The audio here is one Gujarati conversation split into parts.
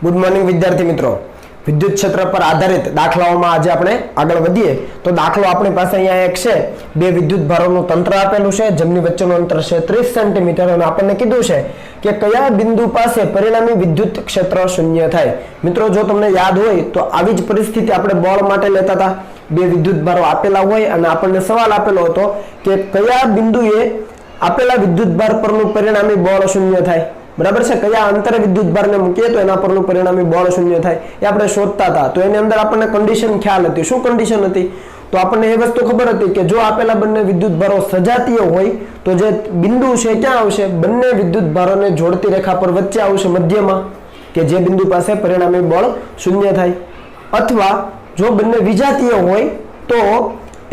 ગુડ મોર્નિંગ વિદ્યાર્થી મિત્રો, વિદ્યુત ક્ષેત્ર પર આધારિત દાખલાઓમાં આજે આપણે આગળ વધીએ તો દાખલો આપણી પાસે અહીંયા એક છે, બે વિદ્યુત ભારોનું તંત્ર આપેલું છે જેમની વચ્ચેનું અંતર છે 30 સેન્ટીમીટર અને આપણને કીધું છે કે કયા બિંદુ પાસે પરિણામી વિદ્યુત ક્ષેત્ર શૂન્ય થાય। મિત્રો જો તમને યાદ હોય તો આવી જ પરિસ્થિતિ આપણે બળ માટે લેતા હતા। બે વિદ્યુત ભારો આપેલા હોય અને આપણને સવાલ આપેલો હતો કે કયા બિંદુએ આપેલા વિદ્યુત ભાર પરનું પરિણામી બળ શૂન્ય થાય, બરાબર છે। કયા અંતરે વિદ્યુત ભારને મૂકીએ તો એના પરનું પરિણામી બળ શૂન્ય થાય એ આપણે શોધતા હતા। તો એની અંદર આપણને કન્ડિશન ખ્યાલ હતી। શું કન્ડિશન હતી? તો આપણને એ વસ્તુ ખબર હતી કે જો આપેલા બંને વિદ્યુત ભારો સજાતીય હોય તો જે બિંદુ છે ક્યાં આવશે? બંને વિદ્યુત ભારોને જોડતી રેખા પર વચ્ચે આવશે, મધ્યમાં, કે જે બિંદુ પાસે પરિણામી બળ શૂન્ય થાય। અથવા જો બંને વિજાતીય હોય તો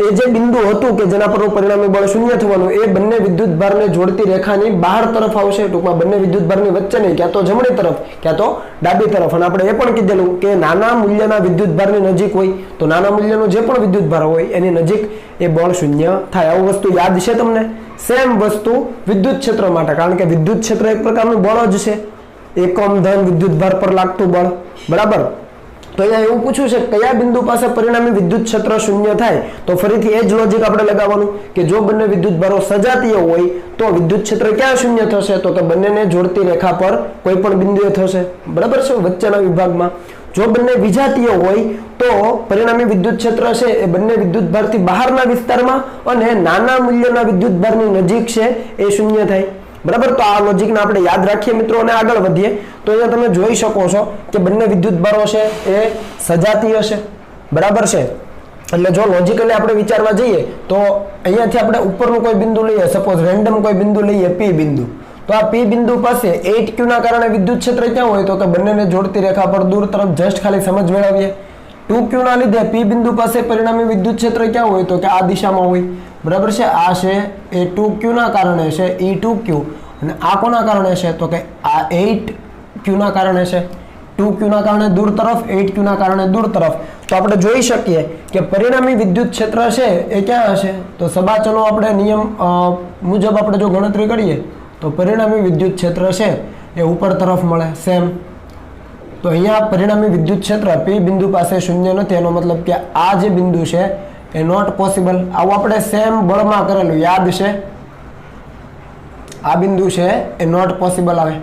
એ જે બિંદુ હતું કે જેના પરનું પરિણામી બળ શૂન્ય થવાનું એ બંને વિદ્યુત ભારને જોડતી રેખાની બહાર તરફ આવશે, ટૂંકમાં બંને વિદ્યુત ભારની વચ્ચે નહીં, ક્યાં તો જમણી તરફ ક્યાં તો ડાબી તરફ। અને આપણે એ પણ કીધેલું કે નાના મૂલ્યના વિદ્યુત ભારની નજીક હોય તો નાના મૂલ્યનો જે પણ વિદ્યુત ભાર હોય એની નજીક એ બળ શૂન્ય થાય। આવું વસ્તુ યાદ છે તમને? સેમ વસ્તુ વિદ્યુત ક્ષેત્ર માટે, કારણ કે વિદ્યુત ક્ષેત્ર એક પ્રકારનું બળ જ છે, એકમ ધન વિદ્યુત ભાર પર લાગતું બળ, બરાબર। તો અહીંયા એવું પૂછ્યું છે કયા બિંદુ પાસે પરિણામી વિદ્યુત ક્ષેત્ર શૂન્ય થાય, તો ફરીથી એ જ લોજિક આપણે લગાવવાનું કે જો બંને વિદ્યુત ભારો સજાતીય હોય તો વિદ્યુત ક્ષેત્ર ક્યાં શૂન્ય થશે? તો કે બંનેને જોડતી રેખા પર કોઈ પણ બિંદુએ થશે, બરાબર છે, વચ્ચેના વિભાગમાં। જો બંને વિજાતીય હોય તો પરિણામી વિદ્યુત ક્ષેત્ર છે એ બંને વિદ્યુત ભારથી બહારના વિસ્તારમાં અને નાના મૂલ્યના વિદ્યુત ભારની નજીક છે એ શૂન્ય થાય, બરાબર। તો આ લોજિકને આપણે યાદ રાખીએ મિત્રો અને આગળ વધીએ। તો અહીંયા તમે જોઈ શકો છો કે બંને વિદ્યુત ભારો છે એ સજાતીય છે, બરાબર છે। એટલે જો લોજિકલી આપણે વિચારવા જઈએ તો અહીંયાથી આપણે ઉપરનું કોઈ બિંદુ લઈએ, સપોઝ રેન્ડમ કોઈ બિંદુ લઈએ, પી બિંદુ, તો આ પી બિંદુ પાસે 8q ના કારણે વિદ્યુત ક્ષેત્ર ક્યાં હોય? તો કે બંનેને જોડતી રેખા પર દૂર તરફ, જસ્ટ ખાલી સમજ મેળવીએ। 2q ના લીધે પી બિંદુ પાસે પરિણામી વિદ્યુત ક્ષેત્ર ક્યાં હોય? તો કે આ દિશામાં હોય, બરાબર છે। આ છે એ 2q ના કારણે છે, E2q, અને આ કોના કારણે છે? તો કે આ 8q ના કારણે છે। 2q ના કારણે દૂર તરફ, 8q ના કારણે દૂર તરફ। તો આપણે જોઈ શકીએ કે પરિણામી વિદ્યુત ક્ષેત્ર છે એ ક્યાં હશે? તો સબાચનો આપણે નિયમ મુજબ આપણે જો ગણતરી કરીએ તો પરિણામી વિદ્યુત ક્ષેત્ર છે એ ઉપર તરફ મળે, સેમ। તો અહીંયા પરિણામી વિદ્યુત ક્ષેત્ર પી બિંદુ પાસે શૂન્ય નથી, એનો મતલબ કે આ જે બિંદુ છે એ નોટ પોસિબલ। આવું આપણે સેમ બળમાં કરેલું યાદ છે, આ બિંદુ છે એ નોટ પોસિબલ આવે।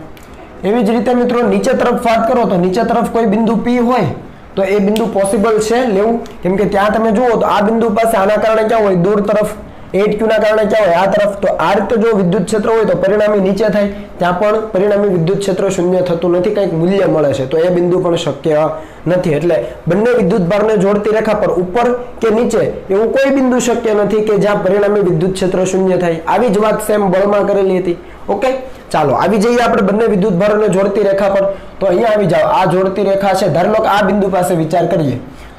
એવી જ રીતે મિત્રો નીચે તરફ વાત કરો તો નીચે તરફ કોઈ બિંદુ પી હોય તો એ બિંદુ પોસિબલ છે લેવું, કેમ કે ત્યાં તમે જુઓ તો આ બિંદુ પાસે આના કારણે ક્યાં હોય? દૂર તરફ। 8q ના કારણે ક્યાં હોય? આ તરફ। તો આ રીતે જો વિદ્યુત ક્ષેત્ર હોય તો પરિણામી નીચે થાય, ત્યાં પણ પરિણામી વિદ્યુત ક્ષેત્ર શૂન્ય થતું નથી, કંઈક મૂલ્ય મળે છે, તો એ બિંદુ પણ શક્ય નથી। એટલે બંને વિદ્યુત ભારને જોડતી રેખા પર ઉપર કે નીચે એવું કોઈ બિંદુ શક્ય નથી કે જ્યાં પરિણામી વિદ્યુત ક્ષેત્ર શૂન્ય થાય। આવી જ વાત સેમ બળમાં કરેલી હતી, ઓકે। ચાલો આવી જઈએ આપણે બંને વિદ્યુત ભારોને જોડતી રેખા પર। તો અહીંયા આવી જાઓ, આ જોડતી રેખા છે, ધારો લો કે આ બિંદુ પાસે વિચાર કરીએ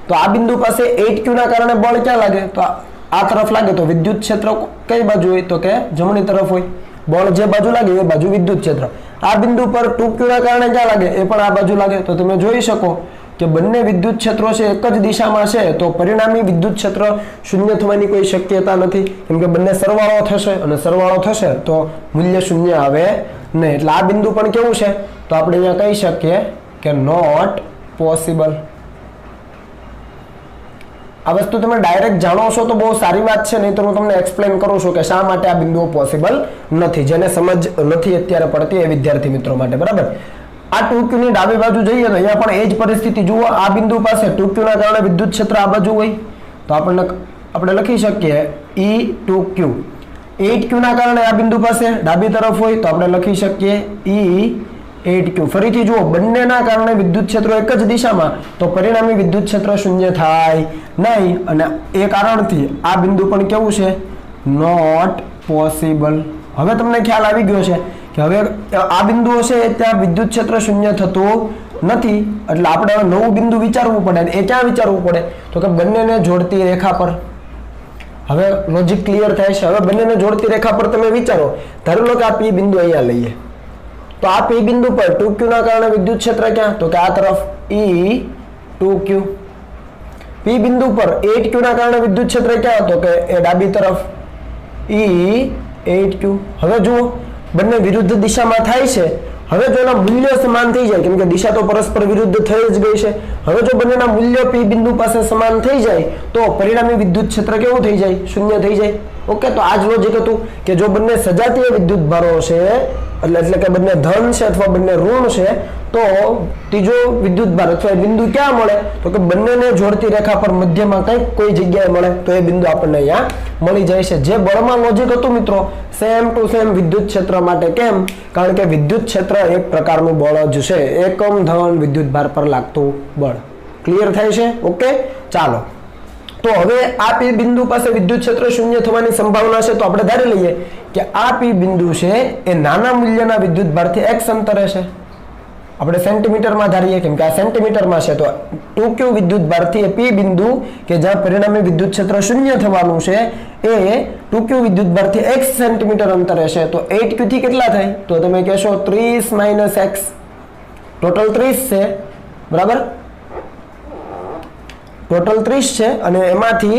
તો આ બિંદુ પાસે 8q ના કારણે બળ ક્યાં લાગે? તો આ તરફ લાગે, તો વિદ્યુત ક્ષેત્ર કઈ બાજુ હોય? તો કે જમણી તરફ હોય, બળ જે બાજુ લાગે એ બાજુ વિદ્યુત ક્ષેત્ર। આ બિંદુ પર 2q ના કારણે ક્યાં લાગે? એ પણ આ બાજુ લાગે। તો તમે જોઈ શકો કે બંને વિદ્યુત ક્ષેત્રો છે એક જ દિશામાં છે, તો પરિણામી વિદ્યુત ક્ષેત્ર શૂન્ય થવાની કોઈ શક્યતા નથી, કેમ કે બંને સરવાળો થશે અને સરવાળો થશે તો મૂલ્ય શૂન્ય આવે નહીં। એટલે આ બિંદુ પણ કેવું છે? તો આપણે અહીંયા કહી શકીએ કે નોટ પોસિબલ। આ વસ્તુ તમે ડાયરેક્ટ જાણો છો તો બહુ સારી વાત છે, નહીં તો હું તમને એક્સપ્લેન કરું છું કે શા માટે આ બિંદુઓ પોસિબલ નથી, જેને સમજ નથી અત્યારે પડતી એ વિદ્યાર્થી મિત્રો માટે, બરાબર। આ 2q ની ડાબી બાજુ જઈએ તો અહીંયા પણ એ જ પરિસ્થિતિ જુઓ, આ બિંદુ પાસે 2q ના કારણે વિદ્યુત ક્ષેત્ર આ બાજુ હોય તો આપણે લખી શકીએ E2q। 8q ના કારણે આ બિંદુ પાસે ડાબી તરફ હોય તો આપણે લખી શકીએ E8q। ફરીથી જુઓ, બંનેના કારણે વિદ્યુત ક્ષેત્રો એક જ દિશામાં, તો પરિણામી વિદ્યુત ક્ષેત્ર શૂન્ય થાય નહીં, અને એ કારણથી આ બિંદુ પણ કેવું છે? Not possible. હવે તમને ખ્યાલ આવી ગયો છે કે હવે આ બિંદુઓ છે ત્યાં વિદ્યુત ક્ષેત્ર શૂન્ય થતું નથી, એટલે આપણે નવું બિંદુ વિચારવું પડે। એ ક્યાં વિચારવું પડે? તો કે બંનેને જોડતી રેખા પર। હવે લોજિક ક્લિયર થાય છે। હવે બંનેને જોડતી રેખા પર તમે વિચારો, ધારો લો કે આ પી બિંદુ અહીંયા લઈએ તો આ પી બિંદુ પર 2q ના કારણે વિદ્યુત ક્ષેત્ર ક્યાં? તો કે આ તરફ, E2q। પી બિંદુ પર 8q ના કારણે વિદ્યુત ક્ષેત્ર ક્યાં? તો કે એ ડાબી તરફ, E8q। હવે જુઓ બંને વિરુદ્ધ દિશામાં થાય છે હવે જો એના મૂલ્યો સમાન થઈ જાય, કેમ કે દિશા તો પરસ્પર વિરુદ્ધ થઈ જ ગઈ છે, હવે જો બંનેના મૂલ્યો P બિંદુ પાસે સમાન થઈ જાય તો પરિણામી વિદ્યુત ક્ષેત્ર કેવું થઈ જાય? શૂન્ય થઈ જાય. ઓકે, તો આ જ લોજિક હતું કે જો બંને સજાતીય વિદ્યુત ભારો છે એટલે કે બંને ધન છે અથવા બંને ઋણ છે, તો ત્રીજો વિદ્યુત ભાર અથવા બિંદુ ક્યાં મળે? તો કે બંનેને જોડતી રેખા પર મધ્યમાં કંઈક કોઈ જગ્યાએ મળે, તો એ બિંદુ આપણને અહીંયા મળી જાય છે. જે બળમાં લોજિક હતું મિત્રો, સેમ ટુ સેમ વિદ્યુત ક્ષેત્ર માટે. કેમ? કારણ કે વિદ્યુત ક્ષેત્ર એક પ્રકારનું બળ જ છે, એકમ ધન વિદ્યુત ભાર પર લાગતું બળ. ક્લિયર થાય છે? ઓકે, ચાલો. તો હવે આ P બિંદુ પાસે વિદ્યુત ક્ષેત્ર શૂન્ય થવાની સંભાવના છે, તો આપણે ધારી લઈએ કે આ P બિંદુ છે એ નાના મૂલ્યના વિદ્યુત ભારથી x અંતરે છે. આપણે સેન્ટીમીટરમાં ધારીએ, કેમ કે આ સેન્ટીમીટરમાં છે, તો 2q વિદ્યુત ભારથી એ P બિંદુ કે જ્યાં પરિણામી વિદ્યુત ક્ષેત્ર શૂન્ય થવાનું છે એ 2q વિદ્યુત ભારથી x સેન્ટીમીટર અંતરે છે. તો 8q થી કેટલા થાય? તો તમે કહેશો 30 - x, ટોટલ 30 છે, બરાબર? ટોટલ 30 છે અને એમાંથી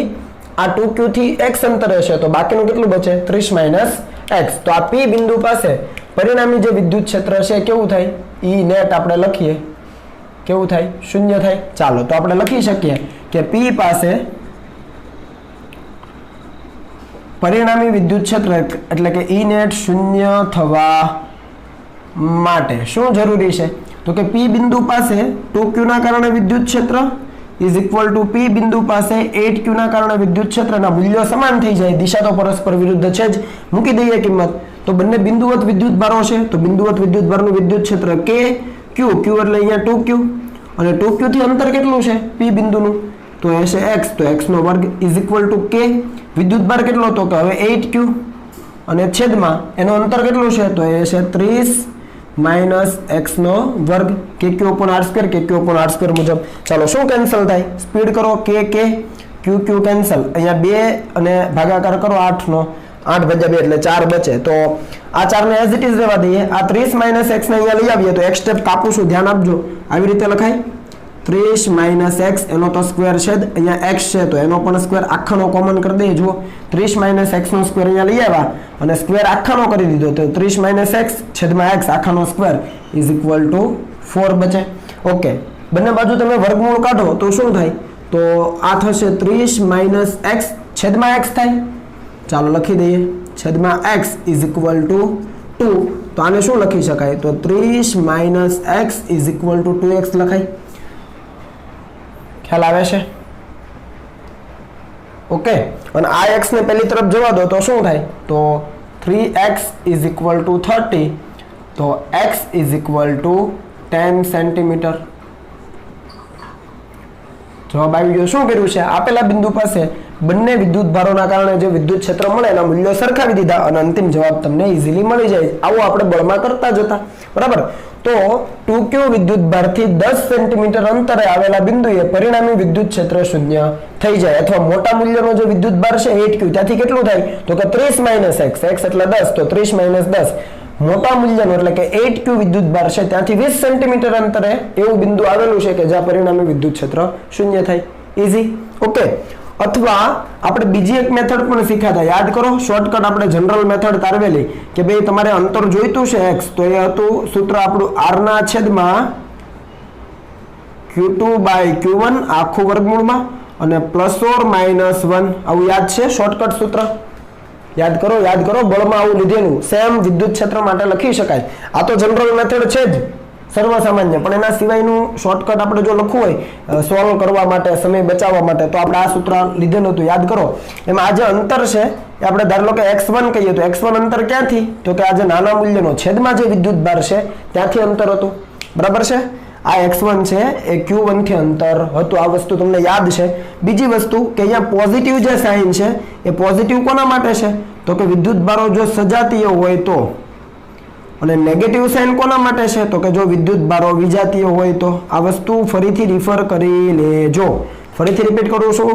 આ 2q થી x અંતરે છે, તો બાકીનું કેટલું બચે? 30 - x. તો આ P બિંદુ પાસે પરિણામી જે વિદ્યુત ક્ષેત્ર છે કેવું થાય? E નેટ આપણે લખીએ, કેવું થાય? શૂન્ય થાય. ચાલો, તો આપણે લખી શકીએ કે P પાસે પરિણામી વિદ્યુત ક્ષેત્ર એટલે કે E નેટ શૂન્ય થવા માટે શું જરૂરી છે? તો કે P બિંદુ પાસે 2q ના કારણે વિદ્યુત ક્ષેત્ર ઇઝ ઇક્વલ ટુ P બિંદુ પાસે 8q ના કારણે વિદ્યુત ક્ષેત્રના મૂલ્યો સમાન થઈ જાય. દિશા તો પરસ્પર વિરુદ્ધ છે જ, મૂકી દઈએ કિંમત. તો બંને બિંદુવત વિદ્યુત ભારો છે, તો બિંદુવત વિદ્યુત ભારનું વિદ્યુત ક્ષેત્ર K Q એટલે અહીંયા 2q અને 2q થી અંતર કેટલું છે P બિંદુનું? તો એ છે x, તો x નો વર્ગ ઇઝ ઇક્વલ ટુ K. વિદ્યુત ભાર કેટલો? તો કે હવે 8q અને છેદમાં એનો અંતર કેટલું છે? તો એ છે 30 - x નો વર્ગ kq/r², kq/r² મુજબ. ચાલો, શું કેન્સલ થાય? સ્પીડ કરો, k q કેન્સલ, અહીંયા 2 અને ભાગાકાર કરો 8 નો, 8 + 2 એટલે 4 બચે. તો આ 4 ને એઝ ઇટ ઇઝ રહેવા દઈએ. આ 30 - x ને અહીંયા લઈ આવીએ તો એક સ્ટેપ કાપું, ધ્યાન આપજો. આવી રીતે લખાય 30 - x, એનો તો સ્ક્વેર છે જ, અહીંયા x છે તો એનો પણ સ્ક્વેર આખાનો કોમન કરી દઈએ. જુઓ 30 - x નો સ્ક્વેર અહીંયા લઈ આવ્યા અને સ્ક્વેર આખાનો કરી દીધો, તો 30 - x છેદમાં x આખાનો સ્ક્વેર ઇઝ ઇક્વલ ટુ 4 બચે. ઓકે, બંને બાજુ તમે વર્ગમૂળ કાઢો તો શું થાય? તો આ થશે 30 - x છેદમાં x થાય. ચાલો લખી દઈએ, છેદમાં x ઇઝ ઇક્વલ ટુ 2. તો આને શું લખી શકાય? તો 30 - x is equal two 2x લખાય. ખ્યાલ આવે છે? ઓકે, અને આ x ને પહેલી તરફ જવા દો તો શું થાય? તો 3x ઇઝ ઇક્વલ ટુ 30. તો x is equal two 10 centimetre. જવાબ આવી ગયો. શું કર્યું છે? આપેલા બિંદુ પાસે બંને વિદ્યુત ભારોના કારણે જે વિદ્યુત ક્ષેત્ર મળે એના મૂલ્યો સરખાવી દીધા અને અંતિમ જવાબ તમને ઇઝીલી મળી જાય. આવું આપણે બળમાં કરતા જતા, બરાબર? તો 2q વિદ્યુત ભારથી 10 સેન્ટીમીટર અંતરે આવેલા બિંદુએ પરિણામી વિદ્યુત ક્ષેત્ર શૂન્ય થઈ જાય. અથવા મોટા મૂલ્યનો જે વિદ્યુત ભાર છે 8q, ત્યાંથી કેટલું થાય? તો કે 30 - x, x એટલે 10, તો 30 - 10. મોટા મૂલ્યનો એટલે કે 8q વિદ્યુત ભાર છે ત્યાંથી 20 સેન્ટીમીટર અંતરે એવું બિંદુ આવેલું છે કે જ્યાં પરિણામી વિદ્યુત ક્ષેત્ર શૂન્ય થાય. ઈઝી. ઓકે, અથવા આપણે બીજી એક મેથડ પણ શીખ્યા હતા, યાદ કરો. શોર્ટકટ આપણે જનરલ મેથડ તારવેલી કે ભાઈ તમારે અંતર જોઈતું છે x, તો એ હતું સૂત્ર આપણું r ના છેદમાં q2/q1 આખું વર્ગમૂળમાં અને +or-1. આવું યાદ છે શોર્ટકટ સૂત્ર? યાદ કરો. બળમાં આવું લીધેલું સેમ વિદ્યુત ક્ષેત્ર માટે લખી શકાય. આ તો જનરલ મેથડ છે જ, સર્વસામાન્ય, પણ એના સિવાયનું શોર્ટકટ આપણે જો લખવું હોય સોલ્વ કરવા માટે, સમય બચાવવા માટે, તો આપણે આ સૂત્ર લીધેલું હતું. યાદ કરો. એમાં આ જે અંતર છે એ આપણે ધારો લો કે x1 કહીએ, તો x1 અંતર ક્યાંથી? તો કે આ જે નાના મૂલ્યનો છેદમાં જે વિદ્યુત ભાર છે ત્યાંથી અંતર હતું, બરાબર છે? આ x1 છે એ q1 થી અંતર હતું. આ વસ્તુ તમને યાદ છે. બીજી વસ્તુ કે અહીંયા પોઝિટિવ જે સાઇન છે એ પોઝિટિવ કોના માટે છે? તો કે વિદ્યુત ભારો જો સજાતીય હોય તો. અને નેગેટિવ સાઇન કોના માટે છે? તો કે જો વિદ્યુત ભારો વિજાતીય હોય તો. આ વસ્તુ ફરીથી રિફર કરી લેજો. ફરીથી રિપીટ કરું છું,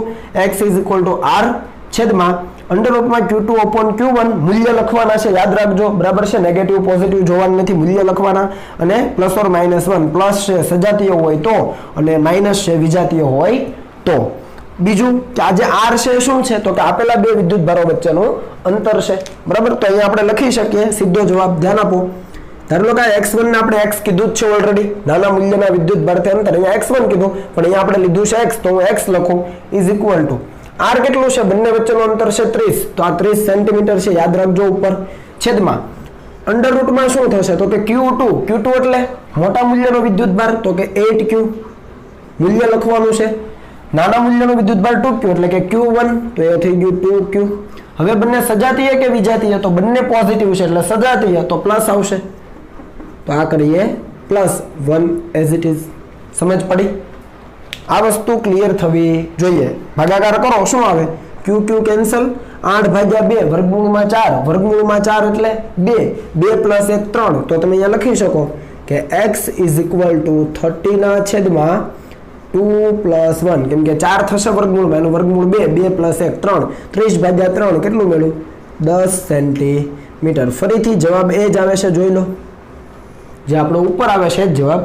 x is equal two r છેદમાં અંડરરૂટમાં q2/q1 મૂલ્ય લખવાના છે, યાદ રાખજો, બરાબર છે? નેગેટિવ પોઝિટિવ જોવાનું નથી, મૂલ્ય લખવાના. અને +or-1, પ્લસ છે સજાતીય હોય તો અને માઇનસ છે વિજાતીય હોય તો. બીજું કે આ જે r છે શું છે? તો કે આપેલા બે વિદ્યુત ભારો વચ્ચેનું અંતર છે, બરાબર? તો અહીંયા આપણે લખી શકીએ સીધો જવાબ. ધ્યાન આપો. ધારો લો કે x1 ને આપણે x કીધું જ છે ઓલરેડી, નાના મૂલ્યના વિદ્યુત ભારથી અંતર, અહીંયા x1 કીધું પણ અહીંયા આપણે લીધું છે x, તો હું x લખું ઇઝ ઇક્વલ ટુ r કેટલું છે, બંને વચ્ચેનું અંતર છે 30, તો આ 30 સેન્ટીમીટર છે, યાદ રાખજો ઉપર, છેદમાં અંડર રૂટમાં શું થશે તો કે Q2 એટલે મોટા મૂલ્યનો વિદ્યુત ભાર, તો કે 8Q મૂલ્ય લખવાનું છે, નાના મૂલ્યનો વિદ્યુત ભાર 2Q એટલે કે Q1, તો એ થઈ ગયું 2Q. હવે બંને સજાતીય કે વિજાતીય, તો બંને પોઝિટિવ છે એટલે સજાતીય, તો પ્લસ આવશે, તો આ કરીએ +1 એઝ ઇટ ઇઝ. સમજ પડી? આ વસ્તુ ક્લિયર થવી જોઈએ. ભાગાકાર કરો શું આવે, QQ કેન્સલ, 8/2 વર્ગમૂળમાં 4, વર્ગમૂળમાં 4 એટલે 2, 2 + 1 3, તો તમે અહીંયા લખી શકો કે x ઇઝ ઇક્વલ ટુ 30 ના છેદમાં 2 + 1, કેમ કે 4 થશે વર્ગમૂળમાં, એનું વર્ગમૂળ 2, 2 + 1 3, 30/3 કેટલું મળ્યું 10 સેન્ટીમીટર. ફરીથી જવાબ એ જ આવે છે, જોઈ લો, જે આપણો ઉપર આવે છે જવાબ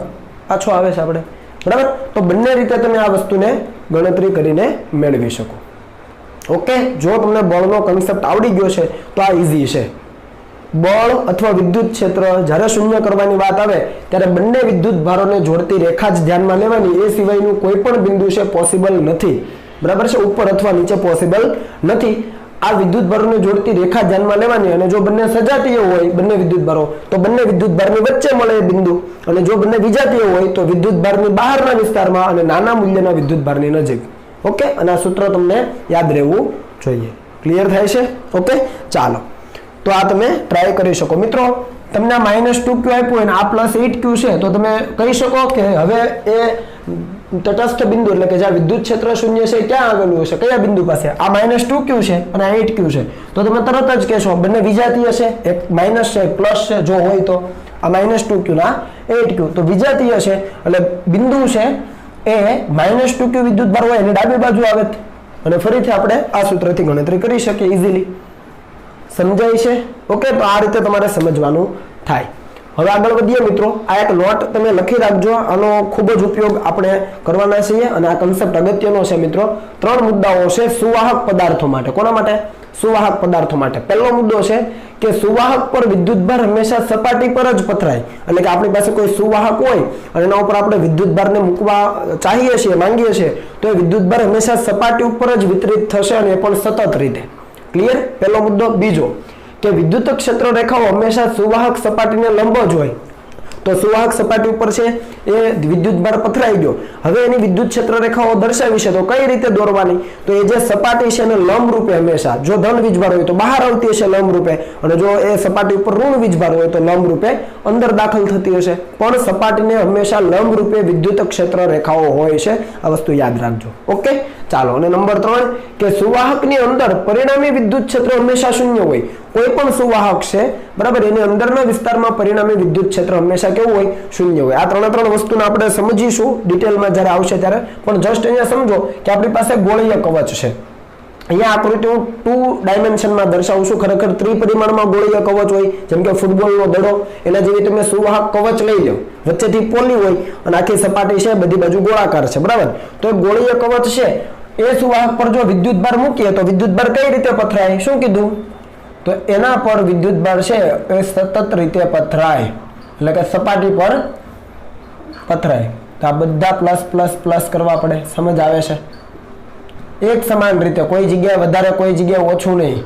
પાછો આવે છે આપણે, બરાબર. તો બંને રીતે તમે આ વસ્તુને ગણતરી કરીને મેળવી શકો. ઓકે, જો તમને બળનો કન્સેપ્ટ આવડી ગયો છે તો આ ઈઝી છે. બળ અથવા વિદ્યુત ક્ષેત્ર જ્યારે શૂન્ય કરવાની વાત આવે ત્યારે બંને વિદ્યુત ભારોને જોડતી રેખા જ ધ્યાનમાં લેવાની, એ સિવાયનું કોઈ પણ બિંદુ છે પોસિબલ નથી, બરાબર છે, ઉપર અથવા નીચે પોસિબલ નથી. આ વિદ્યુત ભારોને જોડતી રેખા ધ્યાનમાં લેવાની, અને જો બંને સજાતીય હોય બંને વિદ્યુત ભારો તો બંને વિદ્યુત ભારની વચ્ચે મળે બિંદુ, અને જો બંને વિજાતીય હોય તો વિદ્યુત ભારની બહારના વિસ્તારમાં અને નાના મૂલ્યના વિદ્યુત ભારની નજીક. ઓકે, અને આ સૂત્ર તમને યાદ રહેવું જોઈએ. ક્લિયર થાય છે? ઓકે, ચાલો, તો આ તમે ટ્રાય કરી શકો. મિત્રો, તમને આ -2Q આપ્યું અને આ +8Q છે, તો તમે કહી શકો કે હવે એ તટસ્થ બિંદુ એટલે કે જ્યાં વિદ્યુત ક્ષેત્ર શૂન્ય છે ક્યાં આવેલું હશે, કયા બિંદુ પાસે? આ -2Q છે અને આ 8Q છે, તો તમે તરત જ કહેશો બંને વિજાતીય છે, એક માઇનસ છે એક પ્લસ છે, જો હોય તો આ -2Q ના 8Q તો વિજાતીય છે, એટલે બિંદુ છે એ -2Q વિદ્યુત ભાર હોય એની ડાબી બાજુ આવે, અને ફરીથી આપણે આ સૂત્રથી ગણતરી કરી શકીએ ઇઝીલી. સમજાય છે? ઓકે, તો આ રીતે તમારે સમજવાનું થાય. હવે આગળ વધીએ મિત્રો. આ એક નોટ તમે લખી રાખજો, આનો ખૂબ જ ઉપયોગ આપણે કરવાના છીએ, અને આ કન્સેપ્ટ અગત્યનો છે મિત્રો. 3 મુદ્દાઓ છે સુવાહક પદાર્થો માટે. કોના માટે? સુવાહક પદાર્થો માટે. પહેલો મુદ્દો છે કે સુવાહક પર વિદ્યુતભાર હંમેશા સપાટી પર જ પથરાય, એટલે કે આપણી પાસે કોઈ સુવાહક હોય અને એના ઉપર આપણે વિદ્યુતભારને મૂકવા ચાહીએ છીએ, માંગીએ છીએ, તો એ વિદ્યુતભાર હંમેશા સપાટી ઉપર જ વિતરિત થશે, અને એ પણ સતત રીતે. ક્લિયર? પહેલો મુદ્દો. બીજો કે વિદ્યુત ક્ષેત્ર રેખાઓ હંમેશા સુવાહક સપાટીને લંબ જ હોય, તો સુવાહક સપાટી ઉપર છે એ વિદ્યુતભાર પથરાઈ ગયો, હવે એની વિદ્યુત ક્ષેત્ર રેખાઓ દર્શાવી છે, તો કઈ રીતે દોરવાની? તો એ જે સપાટી છે એને લંબ રૂપે હંમેશા, જો ધન વીજભાર હોય તો બહાર આવતી હશે લંબ રૂપે, અને જો એ સપાટી ઉપર ઋણ વીજભાર હોય તો લંબ રૂપે અંદર દાખલ થતી હશે, પણ સપાટીને હંમેશા લંબ રૂપે વિદ્યુત ક્ષેત્ર રેખાઓ હોય છે. આ વસ્તુ યાદ રાખજો. ઓકે, ચાલો. અને નંબર 3 કે સુવાહકની અંદર પરિણામી વિદ્યુત ક્ષેત્ર હંમેશા શૂન્ય હોય. કોઈ પણ સુવાહક છે, બરાબર, એની અંદરના વિસ્તારમાં પરિણામી વિદ્યુત ક્ષેત્ર હંમેશા કેવું હોય? શૂન્ય હોય. આ 3 વસ્તુને આપણે સમજીશું ડિટેલમાં જ્યારે આવશે ત્યારે, પણ જસ્ટ અહીંયા સમજો કે આપણી પાસે ગોળીય કવચ છે. અહીંયા આકૃતિ હું 2 ડાયમેન્શનમાં દર્શાવું છું, ખરેખર ત્રિપરિમાણમાં ગોળીય કવચ હોય, જેમ કે ફૂટબોલનો દડો, એના જેવી તમે સુવાહક કવચ લઈ લો, વચ્ચેથી પોલી હોય અને આખી સપાટી છે બધી બાજુ ગોળાકાર છે, બરાબર. તો એ ગોળીય કવચ છે એ સુવાહક પર જો વિદ્યુતભાર મૂકીએ તો વિદ્યુતભાર કઈ રીતે પથરાય? શું કીધું? તો એના પર વિદ્યુતભાર છે એ સતત રીતે પથરાય, એટલે કે સપાટી પર પથરાય. તો આ બધા પ્લસ પ્લસ પ્લસ કરવા પડે. સમજ આવે છે? એક સમાન રીતે, કોઈ જગ્યાએ વધારે કોઈ જગ્યાએ ઓછું નહીં,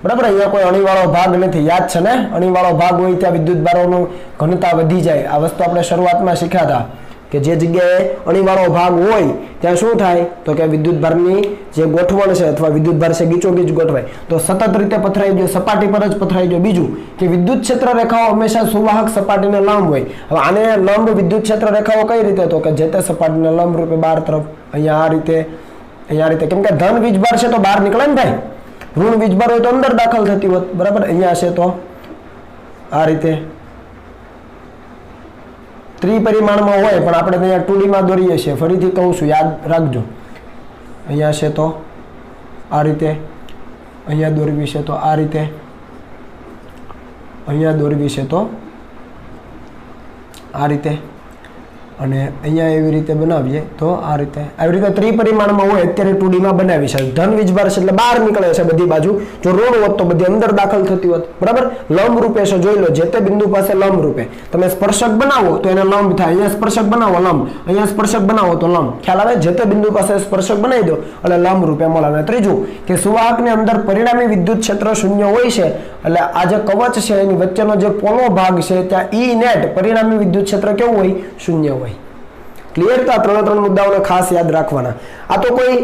બરાબર. અહીંયા કોઈ અણીવાળો ભાગ નથી, યાદ છે ને? અણીવાળો ભાગ હોય ત્યાં વિદ્યુતભારોનું ઘનતા વધી જાય. આ વસ્તુ આપણે શરૂઆતમાં શીખ્યા હતા કે જે જગ્યાએ અણીવાળો ભાગ હોય ત્યાં શું થાય તો કે વિદ્યુતભારની જે ગોઠવણ છે અથવા વિદ્યુતભાર છે ગીચોગીચ ગોઠવાય, તો સતત રીતે પથરાઈ ગયો, સપાટી પર જ પથરાઈ ગયો. બીજું કે વિદ્યુત ક્ષેત્ર રેખાઓ હંમેશા સુવાહક સપાટીને લંબ હોય. હવે આને લંબ વિદ્યુત ક્ષેત્ર રેખાઓ કઈ રીતે? તો કે જે તે સપાટીને લંબ રૂપે બહાર તરફ, અહીંયા આ રીતે, અહીંયા રીતે, કેમ કે ધન વીજભાર છે તો બહાર નીકળે ને ભાઈ, ઋણ વીજભાર હોય તો અંદર દાખલ થતી હોત, બરાબર. અહીંયા છે તો આ રીતે ત્રિપરિમાણમાં હોય, પણ આપણે અહીંયા 2Dમાં દોરીએ છીએ. ફરીથી કહું છું, યાદ રાખજો. અહીંયા છે તો આ રીતે, અહીંયા દોરવી છે તો આ રીતે, અહીંયા દોરવી છે તો આ રીતે, અને અહીંયા એવી રીતે બનાવીએ તો આ રીતે આવી રીતે ત્રિપરિમાણમાં હોય અત્યારે 2D માં બનાવી છે ધન વીજભાર છે એટલે બહાર નીકળે છે બધી બાજુ જો ઋણ હોત તો બધી અંદર દાખલ થતી હોત બરાબર લંબ રૂપે છે જોઈ લો જે તે બિંદુ પાસે લંબ રૂપે તમે સ્પર્શક બનાવો તો એને લંબ થાય અહીંયા સ્પર્શક બનાવો લંબ અહીંયા સ્પર્શક બનાવો તો લંબ ખ્યાલ આવે જે તે બિંદુ પાસે સ્પર્શક બનાવી દો એટલે લંબ રૂપે મળે અને ત્રીજું કે સુવાહકની અંદર પરિણામી વિદ્યુત ક્ષેત્ર શૂન્ય હોય છે એટલે આ જે કવચ છે એની વચ્ચેનો જે પોલો ભાગ છે ત્યાં ઈ નેટ પરિણામી વિદ્યુત ક્ષેત્ર કેવું હોય શૂન્ય હોય ક્લિયર તો આ ત્રણ મુદ્દાઓને ખાસ યાદ રાખવાના આ તો કોઈ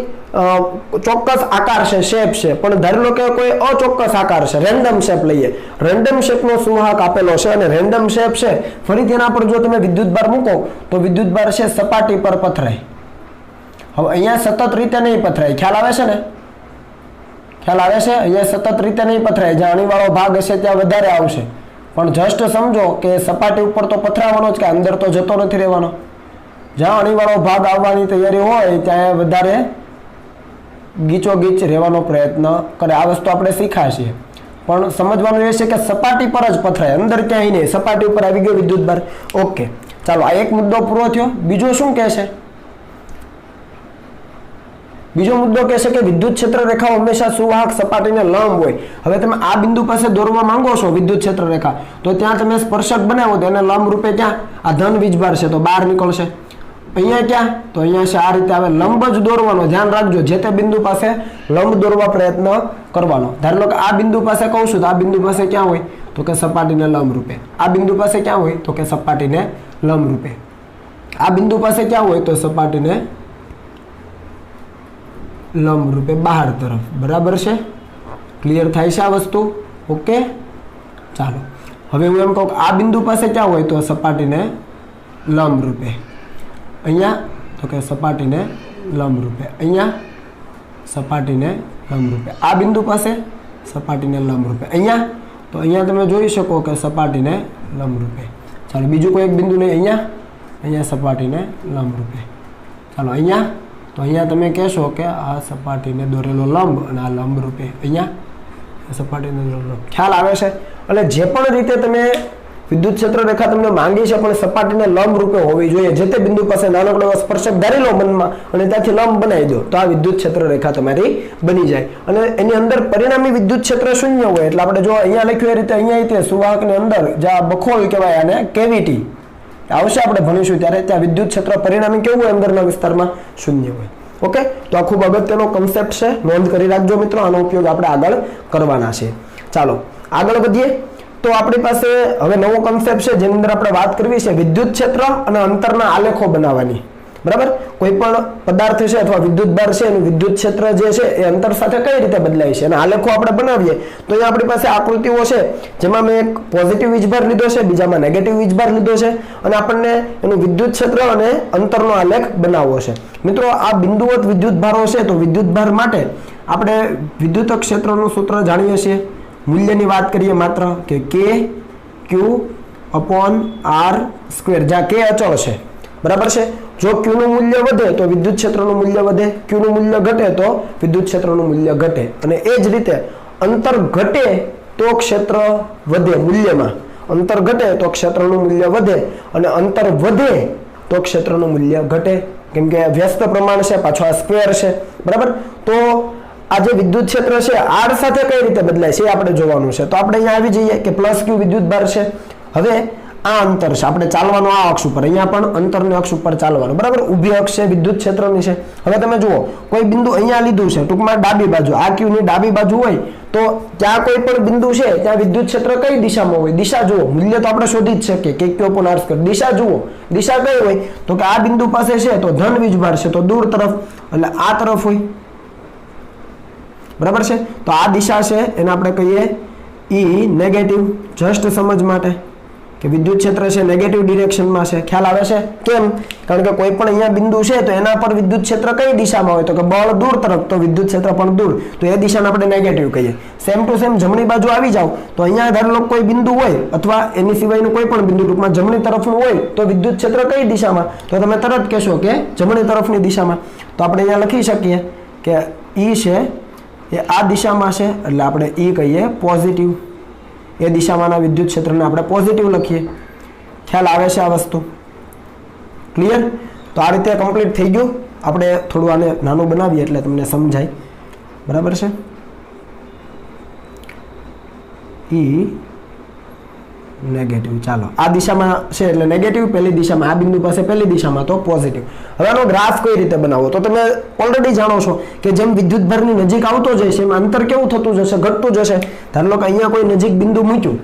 ચોક્કસ આકાર છે શેપ છે પણ ધારી લો કે કોઈ અચોક્કસ આકાર છે રેન્ડમ શેપ લઈએ રેન્ડમ શેપનો સુવાહક આપેલો છે અને રેન્ડમ શેપ છે ફરીથી એના પર જો તમે વિદ્યુતભાર મૂકો તો વિદ્યુતભાર છે સપાટી પર પથરાય હવે અહીંયા સતત રીતે નહીં પથરાય ખ્યાલ આવે છે ને ખ્યાલ આવે છે અહીંયા સતત રીતે નહીં પથરાય જ્યાં અણીવાળો ભાગ હશે ત્યાં વધારે આવશે પણ જસ્ટ સમજો કે સપાટી ઉપર તો પથરાવાનો જ કે અંદર તો જતો નથી રહેવાનો જ્યાં અણીવાળો ભાગ આવવાની તૈયારી હોય ત્યાં વધારે ગીચોગીચ રહેવાનો પ્રયત્ન કરે આ વસ્તુ આપણે શીખ્યા છીએ પણ સમજવાનું એ છે કે સપાટી પર જ પથરાય અંદર ક્યાંય નહીં સપાટી ઉપર આવી ગયો વિદ્યુતભાર ઓકે ચાલો આ એક મુદ્દો પૂરો થયો બીજો શું કહે છે બીજો મુદ્દો કહે છે કે વિદ્યુત ક્ષેત્ર રેખા હંમેશા સુવાહક સપાટીને લંબ હોય હવે તમે આ બિંદુ પાસે દોરવા માંગો છો વિદ્યુત ક્ષેત્ર રેખા તો ત્યાં તમે સ્પર્શક બનાવો તો એને લંબ રૂપે ક્યાં આ ધન વીજભાર છે તો બહાર નીકળશે અહીંયા ક્યાં તો અહીંયા છે આ રીતે આવે લંબ જ દોરવાનો ધ્યાન રાખજો જે તે બિંદુ પાસે લંબ દોરવા પ્રયત્ન કરવાનો ધારો કે આ બિંદુ પાસે કહું છું તો આ બિંદુ પાસે ક્યાં હોય તો કે સપાટીને લંબ રૂપે આ બિંદુ પાસે ક્યાં હોય તો કે સપાટીને લંબ રૂપે આ બિંદુ પાસે ક્યાં હોય તો સપાટીને લંબ રૂપે બહાર તરફ બરાબર છે ક્લિયર થાય છે આ વસ્તુ ઓકે ચાલો હવે હું એમ કહું કે આ બિંદુ પાસે ક્યાં હોય તો સપાટીને લંબ રૂપે અહીંયા તો કે સપાટીને લંબ રૂપે અહીંયા સપાટીને લંબ રૂપે આ બિંદુ પાસે સપાટીને લંબ રૂપે અહીંયા તો અહીંયા તમે જોઈ શકો કે સપાટીને લંબ રૂપે ચાલો બીજું કોઈ એક બિંદુ લઈ અહીંયા સપાટીને લંબ રૂપે ચાલો અહીંયા તો અહીંયા તમે કહેશો કે આ સપાટીને દોરેલો લંબ અને આ લંબ રૂપે અહીંયા સપાટીને દોરેલો ખ્યાલ આવે છે એટલે જે પણ રીતે તમે વિદ્યુત ક્ષેત્ર રેખા તમને માંગી છે પણ સપાટીને લંબ રૂપે હોવી જોઈએ જે તે બિંદુ પાસે નાનકડો સ્પર્શક ધારી લો મનમાં અને ત્યાંથી લંબ બનાવી દો તો આ વિદ્યુત ક્ષેત્ર રેખા તમારી બની જાય અને એની અંદર પરિણામી વિદ્યુત ક્ષેત્ર શૂન્ય હોય એટલે આપણે જો અહીંયા લખ્યું એ રીતે અહીંયા તે સુવાહકની અંદર જ્યાં બખોલ કહેવાય આને કેવિટી આવશે આપણે ભણીશું ત્યારે ત્યાં વિદ્યુત ક્ષેત્ર પરિણામી કેવું હોય અંદરના વિસ્તારમાં શૂન્ય હોય ઓકે તો આ ખૂબ અગત્યનો કન્સેપ્ટ છે નોંધ કરી રાખજો મિત્રો આનો ઉપયોગ આપણે આગળ કરવાના છે ચાલો આગળ વધીએ તો આપણી પાસે હવે નવો કન્સેપ્ટ છે જેની અંદર આપણે વાત કરવી છે વિદ્યુત ક્ષેત્ર અને અંતરના આલેખો બનાવવાની બરાબર કોઈ પણ પદાર્થ છે અથવા વિદ્યુતભાર છે એનું વિદ્યુત ક્ષેત્ર જે છે એ અંતર સાથે કઈ રીતે બદલાય છે અને આલેખો આપણે બનાવીએ તો અહીંયા આપણી પાસે આકૃતિઓ છે જેમાં મેં એક પોઝિટિવ વીજભાર લીધો છે બીજામાં નેગેટિવ વીજભાર લીધો છે અને આપણને એનું વિદ્યુત ક્ષેત્ર અને અંતરનો આલેખ બનાવવો છે મિત્રો આ બિંદુવત વિદ્યુતભારો છે તો વિદ્યુતભાર માટે આપણે વિદ્યુત ક્ષેત્રનું સૂત્ર જાણીએ છીએ મૂલ્યની વાત કરીએ માત્ર કે કે ક્યુ અપોન આર સ્ક્વેર જ્યાં કે અચળ છે બરાબર છે જો ક્યુ નું મૂલ્ય વધે તો વિદ્યુત ક્ષેત્રનું મૂલ્ય વધે ક્યુ નું મૂલ્ય ઘટે તો વિદ્યુત ક્ષેત્રનું મૂલ્ય ઘટે અને એ જ રીતે અંતર ઘટે તો ક્ષેત્ર વધે મૂલ્યમાં અંતર ઘટે તો ક્ષેત્રનું મૂલ્ય વધે અને અંતર વધે તો ક્ષેત્રનું મૂલ્ય ઘટે કેમ કે વ્યસ્ત પ્રમાણ છે પાછો આ સ્ક્વેર છે બરાબર તો આ જે વિદ્યુત ક્ષેત્ર છે આર સાથે કઈ રીતે બદલાય છે એ આપણે જોવાનું છે તો આપણે અહીંયા આવી જઈએ કે પ્લસ ક્યુ વિદ્યુતભાર છે હવે આ અંતર છે આપણે ચાલવાનું આ અક્ષ ઉપર અહીંયા પણ અંતરની અક્ષ ઉપર ચાલવાનું બરાબર ઊભી અક્ષ છે વિદ્યુત ક્ષેત્રની છે હવે તમે જુઓ કોઈ બિંદુ અહીંયા લીધું છે ટૂંકમાં ડાબી બાજુ આ ક્યુ ની ડાબી બાજુ હોય તો ત્યાં કોઈ પણ બિંદુ છે ત્યાં વિદ્યુત ક્ષેત્ર કઈ દિશામાં હોય દિશા જુઓ મૂલ્ય તો આપણે શોધી જ શકીએ કે ક્યુ અપોન આર સ્ક્વેર દિશા જુઓ દિશા કઈ હોય તો કે આ બિંદુ પાસે છે તો ધન વીજભાર છે તો દૂર તરફ એટલે આ તરફ હોય બરાબર છે તો આ દિશા છે એને આપણે કહીએ ઈ નેગેટિવ જસ્ટ સમજ માટે કે વિદ્યુત ક્ષેત્ર છે નેગેટિવ ડિરેક્શનમાં છે ખ્યાલ આવે છે કેમ કારણ કે કોઈ પણ અહીંયા બિંદુ છે તો એના પર વિદ્યુત ક્ષેત્ર કઈ દિશામાં હોય તો કે બળ દૂર તરફ તો વિદ્યુત ક્ષેત્ર પણ દૂર તો એ દિશાને આપણે નેગેટિવ કહીએ સેમ ટુ સેમ જમણી બાજુ આવી જાવ તો અહીંયા ધારો લો કોઈ બિંદુ હોય અથવા એની સિવાયનું કોઈ પણ બિંદુ ટૂંકમાં જમણી તરફનું હોય તો વિદ્યુત ક્ષેત્ર કઈ દિશામાં તો તમે તરત કહેશો કે જમણી તરફની દિશામાં તો આપણે અહીંયા લખી શકીએ કે ઈ છે એ આ દિશામાં છે એટલે આપણે ઈ કહીએ પોઝિટિવ એ દિશામાંના વિદ્યુત ક્ષેત્રને આપણે પોઝિટિવ લખીએ ખ્યાલ આવે છે આ વસ્તુ ક્લિયર? તો આ રીતે કમ્પ્લીટ થઈ ગયું. આપણે થોડું આને નાનું બનાવીએ એટલે તમને સમજાય. બરાબર છે? ઈ નેગેટિવ. ચાલો, આ દિશામાં છે એટલે નેગેટિવ, પહેલી દિશામાં, આ બિંદુ પાસે પહેલી દિશામાં તો પોઝિટિવ. હવે આનો ગ્રાફ કઈ રીતે બનાવવો? તો તમે ઓલરેડી જાણો છો કે જેમ વિદ્યુતભારની નજીક આવતો જશે એમ અંતર કેવું થતું જશે? ઘટતું જશે. ધારો કે અહીંયા કોઈ નજીક બિંદુ મૂક્યું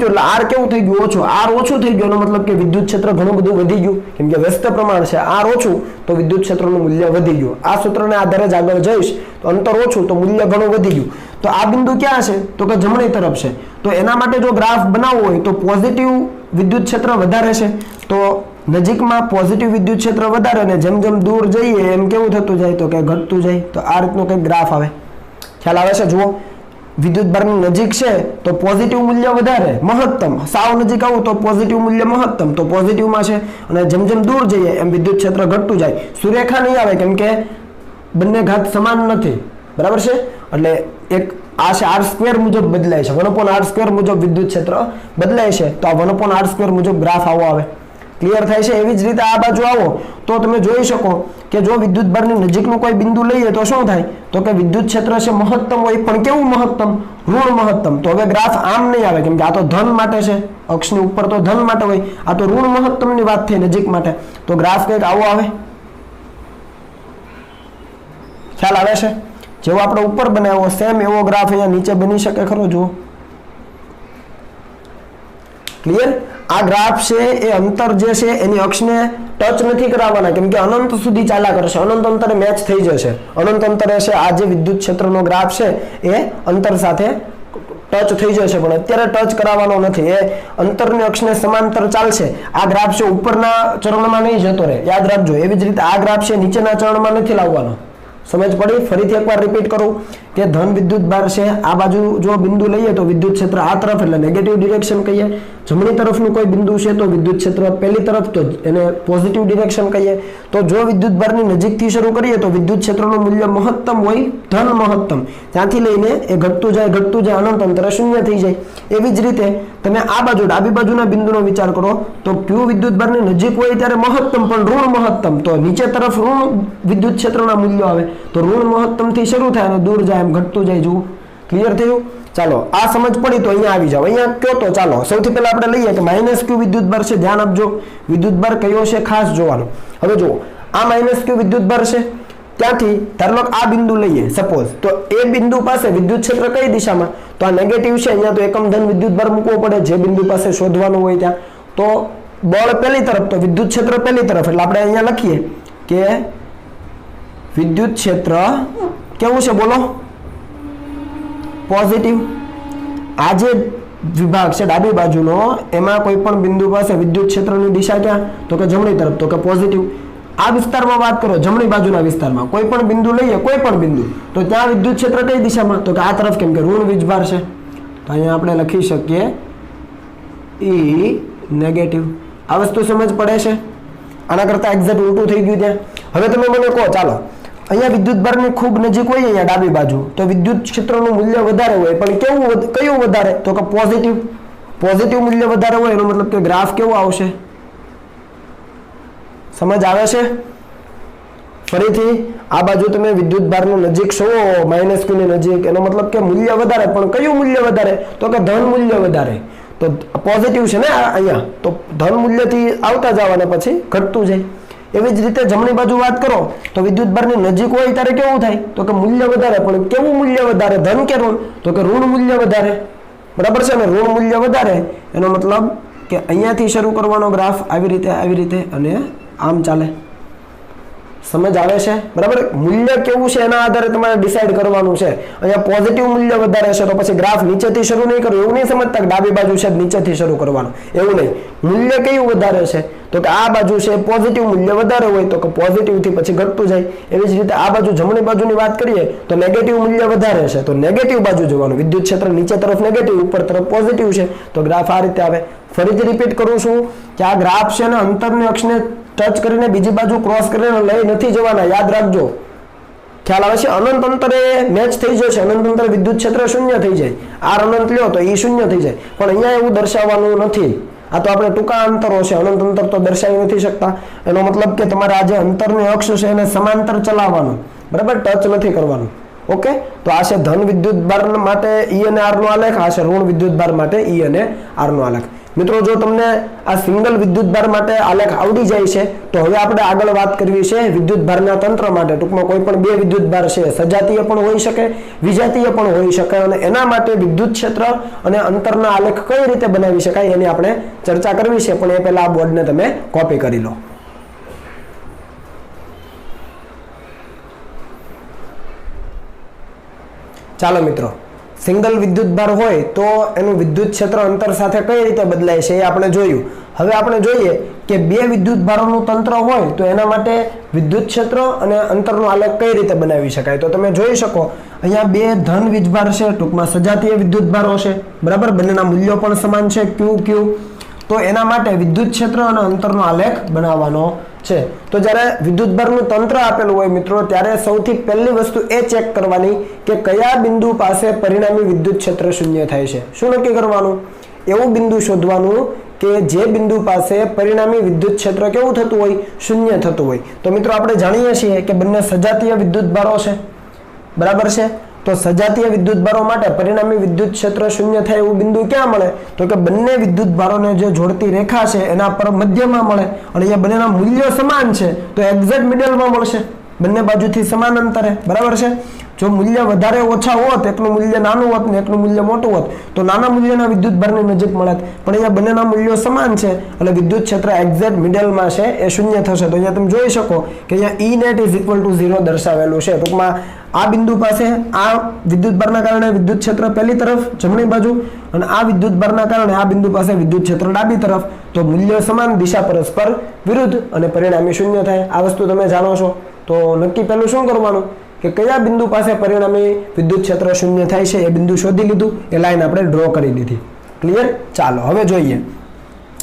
એટલે આર કેવું થઈ ગયું? ઓછું. આર ઓછું થઈ ગયું એનો મતલબ કે વિદ્યુત ક્ષેત્ર ઘણું બધું વધી ગયું, કેમ કે વ્યસ્ત પ્રમાણ છે. આર ઓછું તો વિદ્યુત ક્ષેત્રનું મૂલ્ય વધી ગયું. આ સૂત્રને આધારે જ આગળ જઈશ તો અંતર ઓછું તો મૂલ્ય ઘણું વધી ગયું. તો આ બિંદુ ક્યાં છે? તો કે જમણી તરફ છે. તો એના માટે જો ગ્રાફ બનાવવો હોય તો પોઝિટિવ વિદ્યુત ક્ષેત્ર વધારે છે, તો નજીકમાં પોઝિટિવ વિદ્યુત ક્ષેત્ર વધારે, ને જેમ જેમ દૂર જઈએ એમ કેવું થતું જાય? તો કે ઘટતું જાય. તો આ રીતનો કંઈક ગ્રાફ આવે. ખ્યાલ આવે છે? જુઓ, વિદ્યુતભારની નજીક છે તો પોઝિટિવ મૂલ્ય વધારે, મહત્તમ. સાવ નજીક આવું તો પોઝિટિવ મૂલ્ય મહત્તમ, તો પોઝિટિવમાં છે. અને જેમ જેમ દૂર જઈએ એમ વિદ્યુત ક્ષેત્ર ઘટતું જાય. સુરેખા નહીં આવે કેમ કે બંને ઘાત સમાન નથી. બરાબર છે? એટલે એક આ છે r² મુજબ બદલાય છે, 1/r² મુજબ વિદ્યુત ક્ષેત્ર બદલાય છે. તો આ 1/r² મુજબ ગ્રાફ આવો આવે. ક્લિયર થાય છે? એવી જ રીતે આ બાજુ આવો તો તમે જોઈ શકો કે જો વિદ્યુતભારની નજીકનું કોઈ બિંદુ લઈએ તો શું થાય? તો કે વિદ્યુત ક્ષેત્ર છે મહત્તમ હોય, પણ કેવું મહત્તમ? ઋણ મહત્તમ. તો હવે ગ્રાફ આમ નહીં આવે કેમ કે આ તો ધન માટે છે, અક્ષની ઉપર તો ધન માટે હોય, આ તો ઋણ મહત્તમની વાત થઈ નજીક માટે. તો ગ્રાફ કંઈક આવો આવે. ખ્યાલ આવે છે? જેવો આપણે ઉપર બનાવ્યો સેમ એવો ગ્રાફ અહીંયા નીચે બની શકે ખરો? જુઓ, ક્લિયર? આ ગ્રાફ છે એ અંતર જે છે એની અક્ષને ટચ નથી કરાવવાના કેમ કે અનંત સુધી ચાલ્યા કરશે, અનંત અંતરે મેચ થઈ જશે. અનંત અંતરે છે આ જે વિદ્યુત ક્ષેત્રનો ગ્રાફ છે એ અંતર સાથે ટચ થઈ જશે, પણ અત્યારે ટચ કરાવવાનો નથી. એ અંતરની અક્ષને સમાંતર ચાલશે. આ ગ્રાફ છે ઉપરના ચરણમાં નહીં જતો રહે, યાદ રાખજો. એવી જ રીતે આ ગ્રાફ છે નીચેના ચરણમાં નથી લાવવાનો. સમજ પડી? ફરીથી એકવાર રિપીટ કરું કે ધન વિદ્યુત ભાર છે, આ બાજુ જો બિંદુ લઈએ તો વિદ્યુત ક્ષેત્ર આ તરફ એટલે નેગેટિવ ડિરેક્શન કહીએ. જમણી તરફનું કોઈ બિંદુ છે તો વિદ્યુત ક્ષેત્ર પહેલી તરફ તો એને પોઝિટિવ ડિરેક્શન કહીએ. તો જો વિદ્યુત ભારની નજીકથી શરૂ કરીએ તો વિદ્યુત ક્ષેત્રનું મૂલ્ય મહત્તમ હોય, ધન મહત્તમ. ત્યાંથી લઈને એ ઘટતું જાય અનંત અંતરે શૂન્ય થઈ જાય. એવી જ રીતે તમે આ બાજુ ડાબી બાજુના બિંદુનો વિચાર કરો તો ક્યુ વિદ્યુત ભારની નજીક હોય ત્યારે મહત્તમ પણ ઋણ મહત્તમ, તો નીચે તરફ ઋણ વિદ્યુત ક્ષેત્રના મૂલ્યો આવે. તો ઋણ મહત્તમ થી શરૂ થાય અને દૂર જાય એમ ઘટતું જાય. જુઓ, ક્લિયર થયું? ચાલો, આ સમજ પડી તો અહીંયા આવી જાવ. અહીંયા કયો? તો ચાલો સૌથી પહેલા આપણે લઈએ કે -q વિદ્યુતભાર છે. ધ્યાન આપજો, વિદ્યુતભાર કયો છે ખાસ જોવાનું. હવે જુઓ, આ -q વિદ્યુતભાર છે, ત્યાંથી ધારો કે આ બિંદુ લઈએ સપોઝ, તો એ બિંદુ પાસે વિદ્યુત ક્ષેત્ર કઈ દિશામાં? તો આ નેગેટિવ છે, અહીંયા તો એકમ ધન વિદ્યુતભાર મૂકવો પડે જે બિંદુ પાસે શોધવાનું હોય ત્યાં. તો બળ પહેલી તરફ તો વિદ્યુત ક્ષેત્ર પહેલી તરફ, એટલે આપણે અહીંયા લખીએ કે વિદ્યુત ક્ષેત્ર કેવું છે? બોલો, પોઝિટિવ. આ જે વિભાગ છે ડાબી બાજુનો એમાં કોઈ પણ બિંદુ પાસે વિદ્યુત ક્ષેત્રની દિશા ક્યાં? તો કે જમણી તરફ, તો કે પોઝિટિવ. આ વિસ્તારમાં વાત કરો, જમણી બાજુના વિસ્તારમાં કોઈ પણ બિંદુ લઈએ, કોઈ પણ બિંદુ, તો ત્યાં વિદ્યુત ક્ષેત્ર કઈ દિશામાં? તો કે આ તરફ, કેમ કે ઋણ વીજભાર છે. તો અહીંયા આપણે લખી શકીએ ઈ નેગેટિવ. આ વસ્તુ સમજ પડે છે? આના કરતા એક્ઝેક્ટ ઉલટું થઈ ગયું ત્યાં. હવે તમે મને કહો, ચાલો અહીંયા વિદ્યુતભારની ખૂબ નજીક હોય અહીંયા ડાબી બાજુ તો વિદ્યુત ક્ષેત્રનું મૂલ્ય વધારે હોય, પણ કયું વધારે? તો કે પોઝિટિવ મૂલ્ય વધારે હોય એનો મતલબ કે ગ્રાફ કેવો આવશે? સમજ આવે છે? ફરીથી આ બાજુ તમે વિદ્યુતભારની નજીક છો, -q ની નજીક, એનો મતલબ કે મૂલ્ય વધારે, પણ કયું મૂલ્ય વધારે? તો કે ધન મૂલ્ય વધારે. તો પોઝિટિવ છે ને અહીંયા, તો ધન મૂલ્યથી આવતા જાવ અને પછી ઘટતું જાય. એવી જ રીતે જમણી બાજુ વાત કરો તો વિદ્યુતભારની નજીક હોય ત્યારે કેવું થાય? તો કે મૂલ્ય વધારે, પણ કેવું મૂલ્ય વધારે? ધન કે ઋણ? તો કે ઋણ મૂલ્ય વધારે. બરાબર છે ને? ઋણ મૂલ્ય વધારે એનો મતલબ કે અહીંયાથી શરૂ કરવાનો ગ્રાફ આવી રીતે અને આમ ચાલે. સમજ આવે છે? બરાબર. મૂલ્ય કેવું છે એના આધારે તમારે ડિસાઈડ કરવાનું છે. અહીંયા પોઝિટિવ મૂલ્ય વધારે છે તો પછી ગ્રાફ નીચેથી શરૂ નહીં કરવું, એવું નહીં સમજતા કે ડાબી બાજુ છે નીચેથી શરૂ કરવાનું, એવું નહીં. મૂલ્ય કયું વધારે છે? તો કે આ બાજુ છે પોઝિટિવ મૂલ્ય વધારે હોય તો કે પોઝિટિવ થી પછી ઘટતું જાય. એવી જ રીતે આ બાજુ જમણી બાજુની વાત કરીએ તો નેગેટિવ મૂલ્ય વધારે છે તો નેગેટિવ બાજુ જવાનું. વિદ્યુત ક્ષેત્ર નીચે તરફ નેગેટિવ, ઉપર તરફ પોઝિટિવ છે તો ગ્રાફ આ રીતે આવે. ફરીથી રિપીટ કરું છું કે આ ગ્રાફ છે ને અંતરની અક્ષને ટચ કરીને બીજી બાજુ ક્રોસ કરીને લઈ નથી જવાના, યાદ રાખજો. ખ્યાલ આવે છે? અનંત અંતરે મેચ થઈ જશે, અનંત અંતરે વિદ્યુત ક્ષેત્ર શૂન્ય થઈ જાય. આર અનંત લ્યો તો એ શૂન્ય થઈ જાય, પણ અહીંયા એવું દર્શાવવાનું નથી. આ તો આપણે ટૂંકા અંતરો છે, અનંત અંતર તો દર્શાવી નથી શકતા. એનો મતલબ કે તમારે આ જે અંતરની અક્ષ છે એને સમાંતર ચલાવવાનું, બરાબર, ટચ નથી કરવાનું. ઓકે, તો આ છે ધન વિદ્યુત ભાર માટે E અને R નો આલેખ, આ છે ઋણ વિદ્યુત ભાર માટે E અને R નો આલેખ. મિત્રો જો તમને આ સિંગલ વિદ્યુત ભાર માટે આલેખ આવડી જાય છે તો હવે આપણે આગળ વાત કરવી છે વિદ્યુત ભારના તંત્ર માટે. ટૂંકમાં કોઈ પણ બે વિદ્યુત ભાર છે, સજાતીય પણ હોઈ શકે, વિજાતીય પણ હોઈ શકે, અને એના માટે વિદ્યુત ક્ષેત્ર અને અંતરના આલેખ કઈ રીતે બનાવી શકાય એની આપણે ચર્ચા કરવી છે. પણ એ પહેલા આ બોર્ડને તમે કોપી કરી લો. ચાલો મિત્રો, સિંગલ વિદ્યુત ભાર હોય તો એનું વિદ્યુત ક્ષેત્ર અંતર સાથે કઈ રીતે બદલાય છે એ આપણે જોયું. હવે આપણે જોઈએ કે બે વિદ્યુત ભારોનું તંત્ર હોય તો એના માટે વિદ્યુત ક્ષેત્ર અને અંતરનો આલેખ કઈ રીતે બનાવી શકાય. તો તમે જોઈ શકો અહીંયા બે ધન વીજભાર છે, ટૂંકમાં સજાતીય વિદ્યુત ભારો છે, બરાબર, બંનેના મૂલ્યો પણ સમાન છે Q. તો એના માટે વિદ્યુત ક્ષેત્ર અને અંતરનો આલેખ બનાવવાનો છે. તો જ્યારે વિદ્યુત ભારનું તંત્ર આપેલું હોય મિત્રો, ત્યારે સૌથી પહેલી વસ્તુ એ ચેક કરવાની કે કયા બિંદુ પાસે પરિણામી વિદ્યુત ક્ષેત્ર શૂન્ય થાય છે. શું નક્કી કરવાનું? એવું બિંદુ શોધવાનું કે જે બિંદુ પાસે પરિણામી વિદ્યુત ક્ષેત્ર કેવું થતું હોય? શૂન્ય થતું હોય. તો મિત્રો આપણે જાણીએ છીએ કે બંને સજાતીય વિદ્યુત ભારો છે, બરાબર છે. તો સજાતીય વિદ્યુત ભારો માટે પરિણામી વિદ્યુત ક્ષેત્ર શૂન્ય થાય એવું બિંદુ ક્યાં મળે? તો કે બંને વિદ્યુત ભારોને જે જોડતી રેખા છે એના પર મધ્યમાં મળે, અને અહીંયા બંનેના મૂલ્યો સમાન છે તો એક્ઝેક્ટ મિડલમાં મળશે, બંને બાજુથી સમાન અંતરે, બરાબર છે. જો મૂલ્ય વધારે ઓછા હોત, એકનું મૂલ્ય નાનું હોત ને એકનું મૂલ્ય મોટું હોત, તો નાના મૂલ્યના વિદ્યુત ભારની નજીક મળત, પણ અહીંયા બંનેના મૂલ્યો સમાન છે એટલે વિદ્યુત ક્ષેત્ર એક્ઝેક્ટ મિડલમાં છે, એ શૂન્ય થશે. તો અહીંયા તમે જોઈ શકો કે અહીંયા E net is equal to 0 દર્શાવેલું છે. ટૂંકમાં આ બિંદુ પાસે આ વિદ્યુત ભારના કારણે વિદ્યુત ક્ષેત્ર પહેલી તરફ જમણી બાજુ, અને આ વિદ્યુત ભારના કારણે આ બિંદુ પાસે વિદ્યુત ક્ષેત્ર ડાબી તરફ. તો મૂલ્ય સમાન, દિશા પરસ્પર વિરુદ્ધ, અને પરિણામી શૂન્ય થાય. આ વસ્તુ તમે જાણો છો. તો નક્કી પહેલું શું કરવાનું કે કયા બિંદુ પાસે પરિણામી વિદ્યુત ક્ષેત્ર શૂન્ય થાય છે એ બિંદુ શોધી લીધું, એ લાઈન આપણે ડ્રો કરી લીધી. ક્લિયર? ચાલો હવે જોઈએ.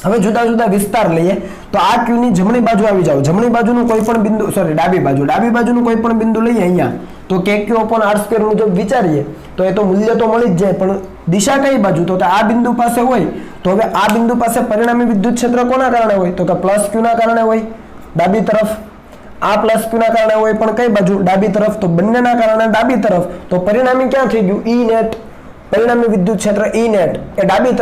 હવે જુદા જુદા વિસ્તાર લઈએ. તો આ Q ની જમણી બાજુ આવી જાવ. જમણી બાજુનું કોઈ પણ બિંદુ, સોરી ડાબી બાજુનું કોઈ પણ બિંદુ લઈએ અહીંયા, તો KQ/R² મુજબ વિચારીએ તો એ તો મૂલ્ય તો મળી જ જાય, પણ દિશા કઈ બાજુ? તો આ બિંદુ પાસે હોય તો હવે આ બિંદુ પાસે પરિણામી વિદ્યુત ક્ષેત્ર કોના કારણે હોય? તો કે +Q ના કારણે હોય ડાબી તરફ. આ +Q ના કારણે હોય પણ કઈ બાજુ? ડાબી તરફ. તો બંનેના કારણે ડાબી તરફ. તો પરિણામી ક્યાં થઈ ગયું? E net. પરિણામી વિદ્યુત ક્ષેત્ર E net એ ડાબી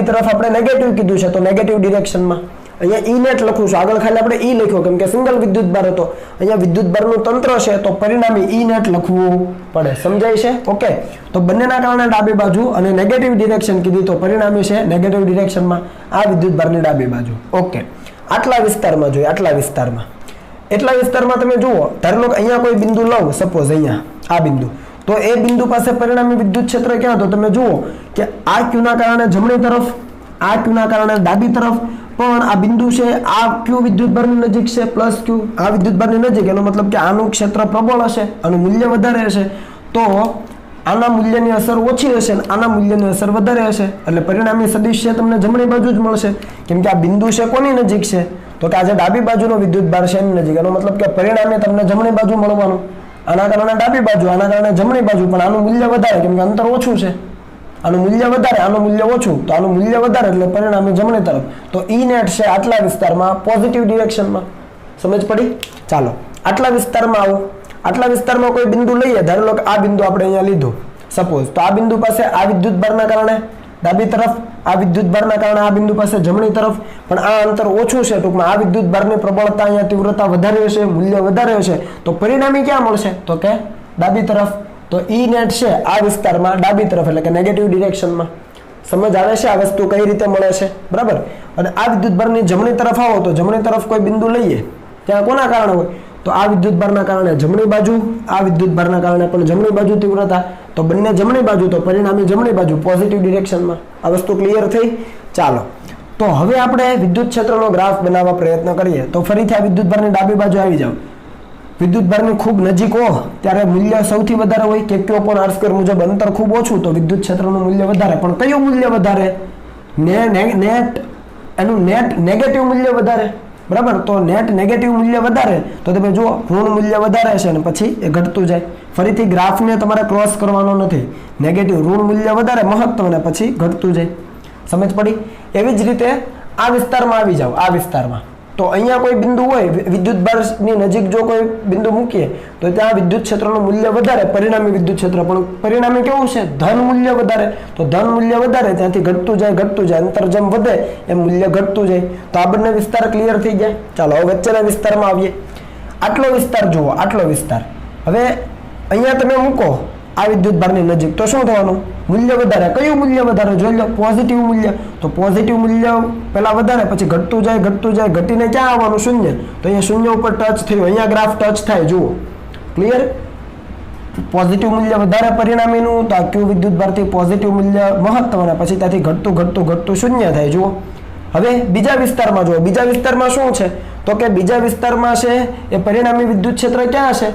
તરફ આપણે નેગેટિવ કીધું છે, તો નેગેટિવ ડિરેક્શનમાં અહીંયા E net લખું છું. આગળ ખાલી આપણે E લખ્યો કેમ કે સિંગલ વિદ્યુત ભાર હતો. અહીંયા વિદ્યુત ભારનું તંત્ર છે તો પરિણામી E net લખવું પડે. સમજાય છે? ઓકે. તો બંનેના કારણે ડાબી બાજુ અને નેગેટિવ ડિરેક્શન કીધી, તો પરિણામી છે નેગેટિવ ડિરેક્શનમાં આ વિદ્યુત ભારની ડાબી બાજુ. ઓકે. આટલા વિસ્તારમાં જોઈએ, એટલા વિસ્તારમાં તમે જુઓ, ધારો લો અહીંયા કોઈ બિંદુ લઉં, સપોઝ અહીંયા આ બિંદુ, તો એ બિંદુ પાસે પરિણામી વિદ્યુત ક્ષેત્ર ક્યાં? તો તમે જુઓ કે આ Q ના કારણે જમણી તરફ, આ Q ના કારણે ડાબી તરફ, પણ આ બિંદુ છે આ Q વિદ્યુત ભારની નજીક છે, +Q આ વિદ્યુત ભારની નજીક, એનો મતલબ કે આનું ક્ષેત્ર પ્રબળ હશે, આનું મૂલ્ય વધારે હશે, તો આના મૂલ્યની અસર ઓછી હશે અને આના મૂલ્યની અસર વધારે હશે, એટલે પરિણામી સદિશ છે તમને જમણી બાજુ જ મળશે. કેમ કે આ બિંદુ છે કોની નજીક છે? તો કે આજે ડાબી બાજુનો વિદ્યુત ભાર છે એની નજીક, એનો મતલબ કે પરિણામે તમને જમણી બાજુ મળવાનું. આના કારણે ડાબી બાજુ, આના કારણે જમણી બાજુ, પણ આનું મૂલ્ય વધારે કેમ કે અંતર ઓછું છે. આનું મૂલ્ય વધારે, આનું મૂલ્ય ઓછું, તો આનું મૂલ્ય વધારે એટલે પરિણામે જમણી તરફ. તો E net છે આટલા વિસ્તારમાં પોઝિટિવ ડિરેક્શનમાં. સમજ પડી? ચાલો આટલા વિસ્તારમાં આવો. આટલા વિસ્તારમાં કોઈ બિંદુ લઈએ, ધારો લો કે આ બિંદુ આપણે અહીંયા લીધું સપોઝ, તો આ બિંદુ પાસે આ વિદ્યુત ભારના કારણે ડાબી તરફ, આ વિદ્યુત ભારના કારણે આ બિંદુ પાસે જમણી તરફ, પણ આ અંતર ઓછું છે. ટૂંકમાં આ વિદ્યુત ભારની પ્રબળતા અહીંયા તીવ્રતા વધારે હશે, મૂલ્ય વધારે હશે, તો પરિણામી ક્યાં મળશે? તો કે ડાબી તરફ. તો E net છે આ વિસ્તારમાં ડાબી તરફ, એટલે કે નેગેટિવ ડિરેક્શનમાં. સમજ આવે છે આ વસ્તુ કઈ રીતે મળે છે? બરાબર. અને આ વિદ્યુત ભારની જમણી તરફ આવો તો જમણી તરફ કોઈ બિંદુ લઈએ, ત્યાં કોના કારણે હોય? તો આ વિદ્યુત ભારના કારણે જમણી બાજુ, આ વિદ્યુત ભારના કારણે પણ જમણી બાજુ તીવ્રતા, તો બંને જમણી બાજુ, તો પરિણામી જમણી બાજુ પોઝિટિવ ડિરેક્શનમાં. આ વસ્તુ ક્લિયર થઈ? ચાલો તો હવે આપણે વિદ્યુત ક્ષેત્રનો ગ્રાફ બનાવવા પ્રયત્ન કરીએ. તો ફરીથી આ વિદ્યુત ભારની ડાબી બાજુ આવી જાવ. વિદ્યુત ભારની ખૂબ નજીક હો ત્યારે મૂલ્ય સૌથી વધારે હોય, KQ/R² મુજબ અંતર ખૂબ ઓછું તો વિદ્યુત ક્ષેત્રનું મૂલ્ય વધારે. પણ કયું મૂલ્ય વધારે? એનું નેટ નેગેટિવ મૂલ્ય વધારે, બરાબર. તો નેટ નેગેટિવ મૂલ્ય વધારે તો તમે જુઓ ઋણ મૂલ્ય વધારે છે અને પછી એ ઘટતું જાય. ફરીથી ગ્રાફને તમારે ક્રોસ કરવાનો નથી, નેગેટિવ ઋણ મૂલ્ય વધારે મહત્તમ અને પછી ઘટતું જાય. સમજ પડી? એવી જ રીતે આ વિસ્તારમાં આવી જાઓ, આ વિસ્તારમાં તો અહીંયા કોઈ બિંદુ હોય વિદ્યુત ભારની નજીક જો કોઈ બિંદુ મૂકીએ તો ત્યાં વિદ્યુત ક્ષેત્રનું મૂલ્ય વધારે, પરિણામી વિદ્યુત ક્ષેત્ર પણ પરિણામી કેવું છે ધન મૂલ્ય વધારે, તો ધન મૂલ્ય વધારે ત્યાંથી ઘટતું જાય, અંતર જેમ વધે એમ મૂલ્ય ઘટતું જાય. તો આ બંને વિસ્તાર ક્લિયર થઈ ગયા. ચાલો હવે વચ્ચેના વિસ્તારમાં આવીએ. આટલો વિસ્તાર જુઓ, આટલો વિસ્તાર. હવે અહીંયા તમે મૂકો આ વિદ્યુત ભારની નજીક તો શું થવાનું? મૂલ્ય વધારે. કયું મૂલ્ય વધારે? જોઈ લો પોઝિટિવ મૂલ્ય. તો પોઝિટિવ મૂલ્ય પહેલા વધારે, પછી ઘટતું જાય, ઘટીને ક્યાં આવવાનું? શૂન્ય. તો અહીંયા શૂન્ય ઉપર ટચ થયું, અહીંયા ગ્રાફ ટચ થાય, જુઓ ક્લિયર. પોઝિટિવ મૂલ્ય વધારે પરિણામીનું, તો આ ક્યુ વિદ્યુત ભારથી પોઝિટિવ મૂલ્ય મહત્તમ, અને પછી ત્યાંથી ઘટતું શૂન્ય થાય, જુઓ. હવે બીજા વિસ્તારમાં જુઓ. બીજા વિસ્તારમાં શું છે? તો કે બીજા વિસ્તારમાં છે એ પરિણામી વિદ્યુત ક્ષેત્ર ક્યાં છે?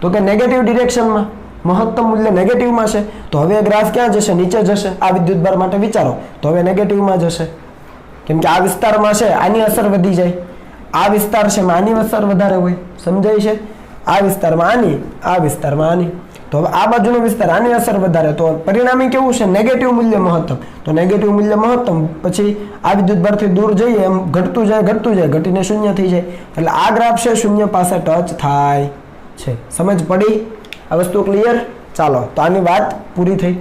તો કે નેગેટિવ ડિરેક્શનમાં, મહત્તમ મૂલ્ય નેગેટિવમાં છે. તો હવે ગ્રાફ ક્યાં જશે? નીચે જશે. આ વિદ્યુત ભાર માટે વિચારો તો હવે નેગેટિવમાં જશે, કેમ કે આ વિસ્તારમાં છે આની અસર વધી જાય, આ વિસ્તાર છે આની અસર વધારે હોય, સમજાય છે? આ વિસ્તારમાં આની, આ વિસ્તારમાં આની. તો હવે આ બાજુનો વિસ્તાર આની અસર વધારે, તો પરિણામી કેવું છે? નેગેટિવ મૂલ્ય મહત્તમ. તો નેગેટિવ મૂલ્ય મહત્તમ, પછી આ વિદ્યુત ભારથી દૂર જઈએ એમ ઘટતું જાય, ઘટીને શૂન્ય થઈ જાય. એટલે આ ગ્રાફ છે શૂન્ય પાસે ટચ થાય છે. સમજ પડી? આ વસ્તુ ક્લિયર? ચાલો તો આની વાત પૂરી થઈ.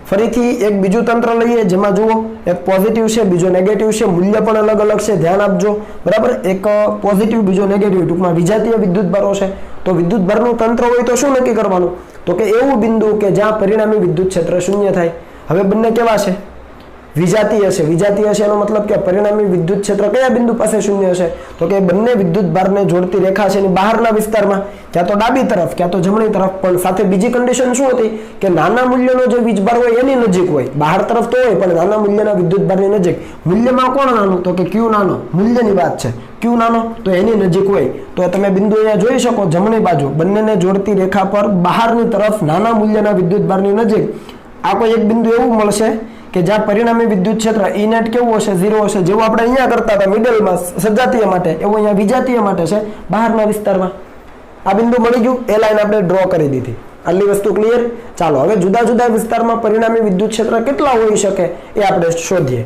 ફરીથી એક બીજું તંત્ર લઈએ જેમાં જુઓ એક પોઝિટિવ છે, બીજો નેગેટિવ છે, મૂલ્ય પણ અલગ અલગ છે, ધ્યાન આપજો બરાબર. એક પોઝિટિવ, બીજો નેગેટિવ, ટૂંકમાં વિજાતીય વિદ્યુત ભારો છે. તો વિદ્યુત ભારનું તંત્ર હોય તો શું નક્કી કરવાનું? તો કે એવું બિંદુ કે જ્યાં પરિણામી વિદ્યુત ક્ષેત્ર શૂન્ય થાય. હવે બંને કેવા છે? વિજાતીય છે. વિજાતીય છે એનો મતલબ કે પરિણામી વિદ્યુત ક્ષેત્ર કયા બિંદુ પાસે શૂન્ય છે? તો કે બંને વિદ્યુત ભારને જોડતી રેખા છે એની બહારના વિસ્તારમાં, ક્યાં તો ડાબી તરફ ક્યાં તો જમણી તરફ. પણ સાથે બીજી કન્ડિશન શું હતી કે નાના મૂલ્યનો જે વીજભાર હોય એની નજીક હોય, બહાર તરફ તો હોય પણ નાના મૂલ્યના વિદ્યુત ભારની નજીક. મૂલ્યમાં કોણ નાનું? તો કે ક્યુ નાનો. મૂલ્યની વાત છે, ક્યુ નાનો તો એની નજીક હોય. તો તમે બિંદુ અહીંયા જોઈ શકો, જમણી બાજુ બંનેને જોડતી રેખા પર બહારની તરફ નાના મૂલ્યના વિદ્યુત ભારની નજીક આ કોઈ એક બિંદુ એવું મળશે કે જ્યાં પરિણામી વિદ્યુત ક્ષેત્ર ઈ નેટ કેવું હશે? 0 હશે. જેવું આપણે અહીંયા કરતા હતા મિડલમાં સજાતીય માટે, એવું અહીંયા વિજાતીય માટે છે બહારના વિસ્તારમાં. આ બિંદુ મળી ગયું, એ લાઈન આપણે ડ્રો કરી દીધી. આટલી વસ્તુ ક્લિયર? ચાલો હવે જુદા જુદા વિસ્તારમાં પરિણામી વિદ્યુત ક્ષેત્ર કેટલા હોઈ શકે એ આપણે શોધીએ.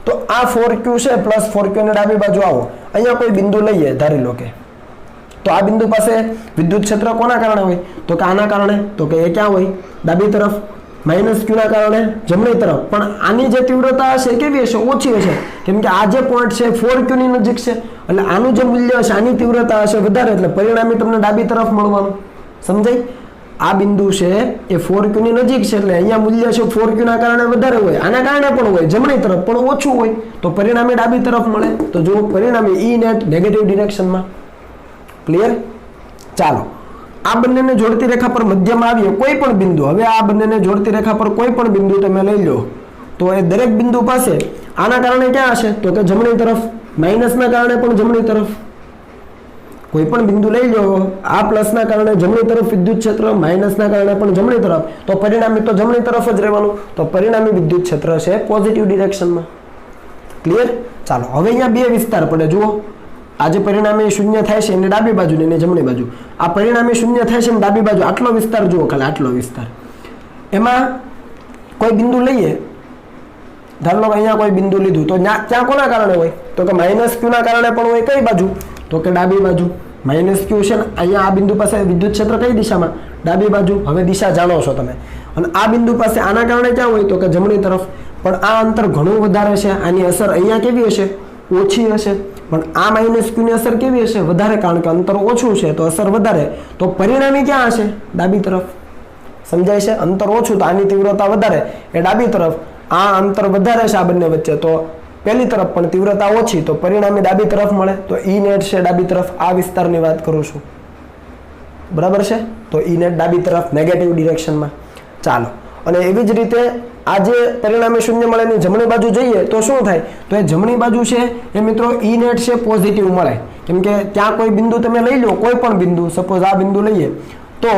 તો આ 4q છે પ્લસ 4q ને ડાબી બાજુ આવો, અહીંયા કોઈ બિંદુ લઈએ, ધારી લો કે તો આ બિંદુ પાસે વિદ્યુત ક્ષેત્ર કોના કારણે હોય? તો કે આના કારણે. તો કે એ ક્યાં હોય? ડાબી તરફ. માઇનસ ક્યુ ના કારણે જમણી તરફ. પણ આની જે તીવ્રતા હશે કેવી હશે? ઓછી હશે, કેમ કે આ જે પોઈન્ટ છે 4q ની નજીક છે, એટલે આનું જે મૂલ્ય હશે આની તીવ્રતા હશે વધારે, એટલે પરિણામી તમને ડાબી તરફ મળવાનું. સમજાય? આ બિંદુ છે એ 4q ની નજીક છે, એટલે અહીંયા મૂલ્ય છે 4q ના કારણે વધારે હોય, આના કારણે પણ હોય, જમણી તરફ પણ ઓછું હોય, તો પરિણામી ડાબી તરફ મળે. તો જો પરિણામી ઈ નેટ નેગેટિવ ડિરેક્શનમાં. ક્લિયર? ચાલો આ બંનેને જોડતી રેખા પર મધ્યમાં આવીએ, કોઈ પણ બિંદુ. હવે આ બંનેને જોડતી રેખા પર કોઈ પણ બિંદુ તમે લઈ લો, તો એ દરેક બિંદુ પાસે આના કારણે ક્યાં હશે? તો કે જમણી તરફ. માઇનસના કારણે પણ જમણી તરફ. કોઈ પણ બિંદુ લઈ લો, આ પ્લસના કારણે જમણી તરફ વિદ્યુત ક્ષેત્ર, માઇનસના કારણે પણ જમણી તરફ, તો પરિણામી તો જમણી તરફ જ રહેવાનું. તો પરિણામી વિદ્યુત ક્ષેત્ર છે પોઝિટિવ ડિરેક્શનમાં. ક્લિયર? ચાલો હવે અહીંયા બે વિસ્તાર પડે, જુઓ. આજે પરિણામી શૂન્ય થાય છે એની ડાબી બાજુ ને એની જમણી બાજુ. આ પરિણામી શૂન્ય થાય છે એની ડાબી બાજુ, આટલો વિસ્તાર જુઓ ખાલી, આટલો વિસ્તાર. એમાં કોઈ બિંદુ લઈએ, ધારો લો અહીંયા કોઈ બિંદુ લીધું, તો ત્યાં કોના કારણે હોય? તો કે માઇનસ ક્યુ ના કારણે પણ હોય. કઈ બાજુ? તો કે ડાબી બાજુ. માઇનસ ક્યુ છે ને અહીંયા આ બિંદુ પાસે વિદ્યુત ક્ષેત્ર કઈ દિશામાં? ડાબી બાજુ. હવે દિશા જાણો છો તમે. અને આ બિંદુ પાસે આના કારણે ક્યાં હોય? તો કે જમણી તરફ. પણ આ અંતર ઘણું વધારે છે, આની અસર અહીંયા કેવી હશે? ઓછી હશે. પણ આ માઇનસ ક્યુ ની અસર કેવી હશે? વધારે, કારણ કે અંતર ઓછું છે તો અસર વધારે. તો પરિણામી ક્યાં હશે? ડાબી તરફ. સમજાય છે? અંતર ઓછું તો આની તીવ્રતા વધારે, એ ડાબી તરફ. આ અંતર વધારે છે આ બંને વચ્ચે, તો પહેલી તરફ પણ તીવ્રતા ઓછી, તો પરિણામી ડાબી તરફ મળે. તો ઈ નેટ છે ડાબી તરફ. આ વિસ્તારની વાત કરું છું, બરાબર છે? તો ઈ નેટ ડાબી તરફ નેગેટિવ ડિરેક્શનમાં. ચાલો અને એવી જ રીતે આ જે પરિણામી શૂન્ય મળે એની જમણી બાજુ જઈએ તો શું થાય? તો એ જમણી બાજુ છે એ મિત્રો ઈ નેટ છે પોઝિટિવ મળે, કેમ કે ત્યાં કોઈ બિંદુ તમે લઈ લો, કોઈ પણ બિંદુ, સપોઝ આ બિંદુ લઈએ, તો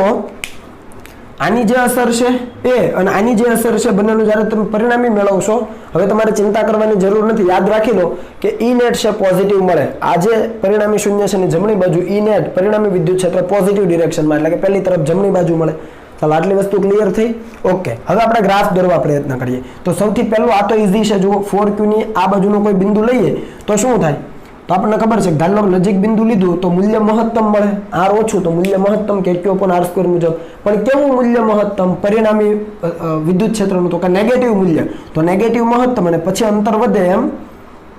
આની જે અસર છે એ અને આની જે અસર છે બંનેનું જ્યારે તમે પરિણામી મેળવશો, હવે તમારે ચિંતા કરવાની જરૂર નથી. યાદ રાખી લો કે ઈ નેટ છે પોઝિટિવ મળે. આ જે પરિણામી શૂન્ય છે એની જમણી બાજુ ઈ નેટ પરિણામી વિદ્યુત ક્ષેત્ર પોઝિટિવ ડિરેક્શનમાં, એટલે કે પહેલી તરફ જમણી બાજુ મળે. ચાલો આટલી વસ્તુ ક્લિયર થઈ. ઓકે, હવે આપણે ગ્રાફ દોરવા પ્રયત્ન કરીએ. તો સૌથી પહેલું આ તો ઈઝી છે. જુઓ 4q ની આ બાજુનો કોઈ બિંદુ લઈએ તો શું થાય? તો આપણને ખબર છે કે ધારો કે નજીક બિંદુ લીધું તો મૂલ્ય મહત્તમ મળે, r ઓછું તો મૂલ્ય મહત્તમ કે q/r² મુજબ. પણ કેવું મૂલ્ય મહત્તમ? પરિણામી વિદ્યુત ક્ષેત્રનું, તો કે નેગેટિવ મૂલ્ય. તો નેગેટિવ મહત્તમ અને પછી અંતર વધે એમ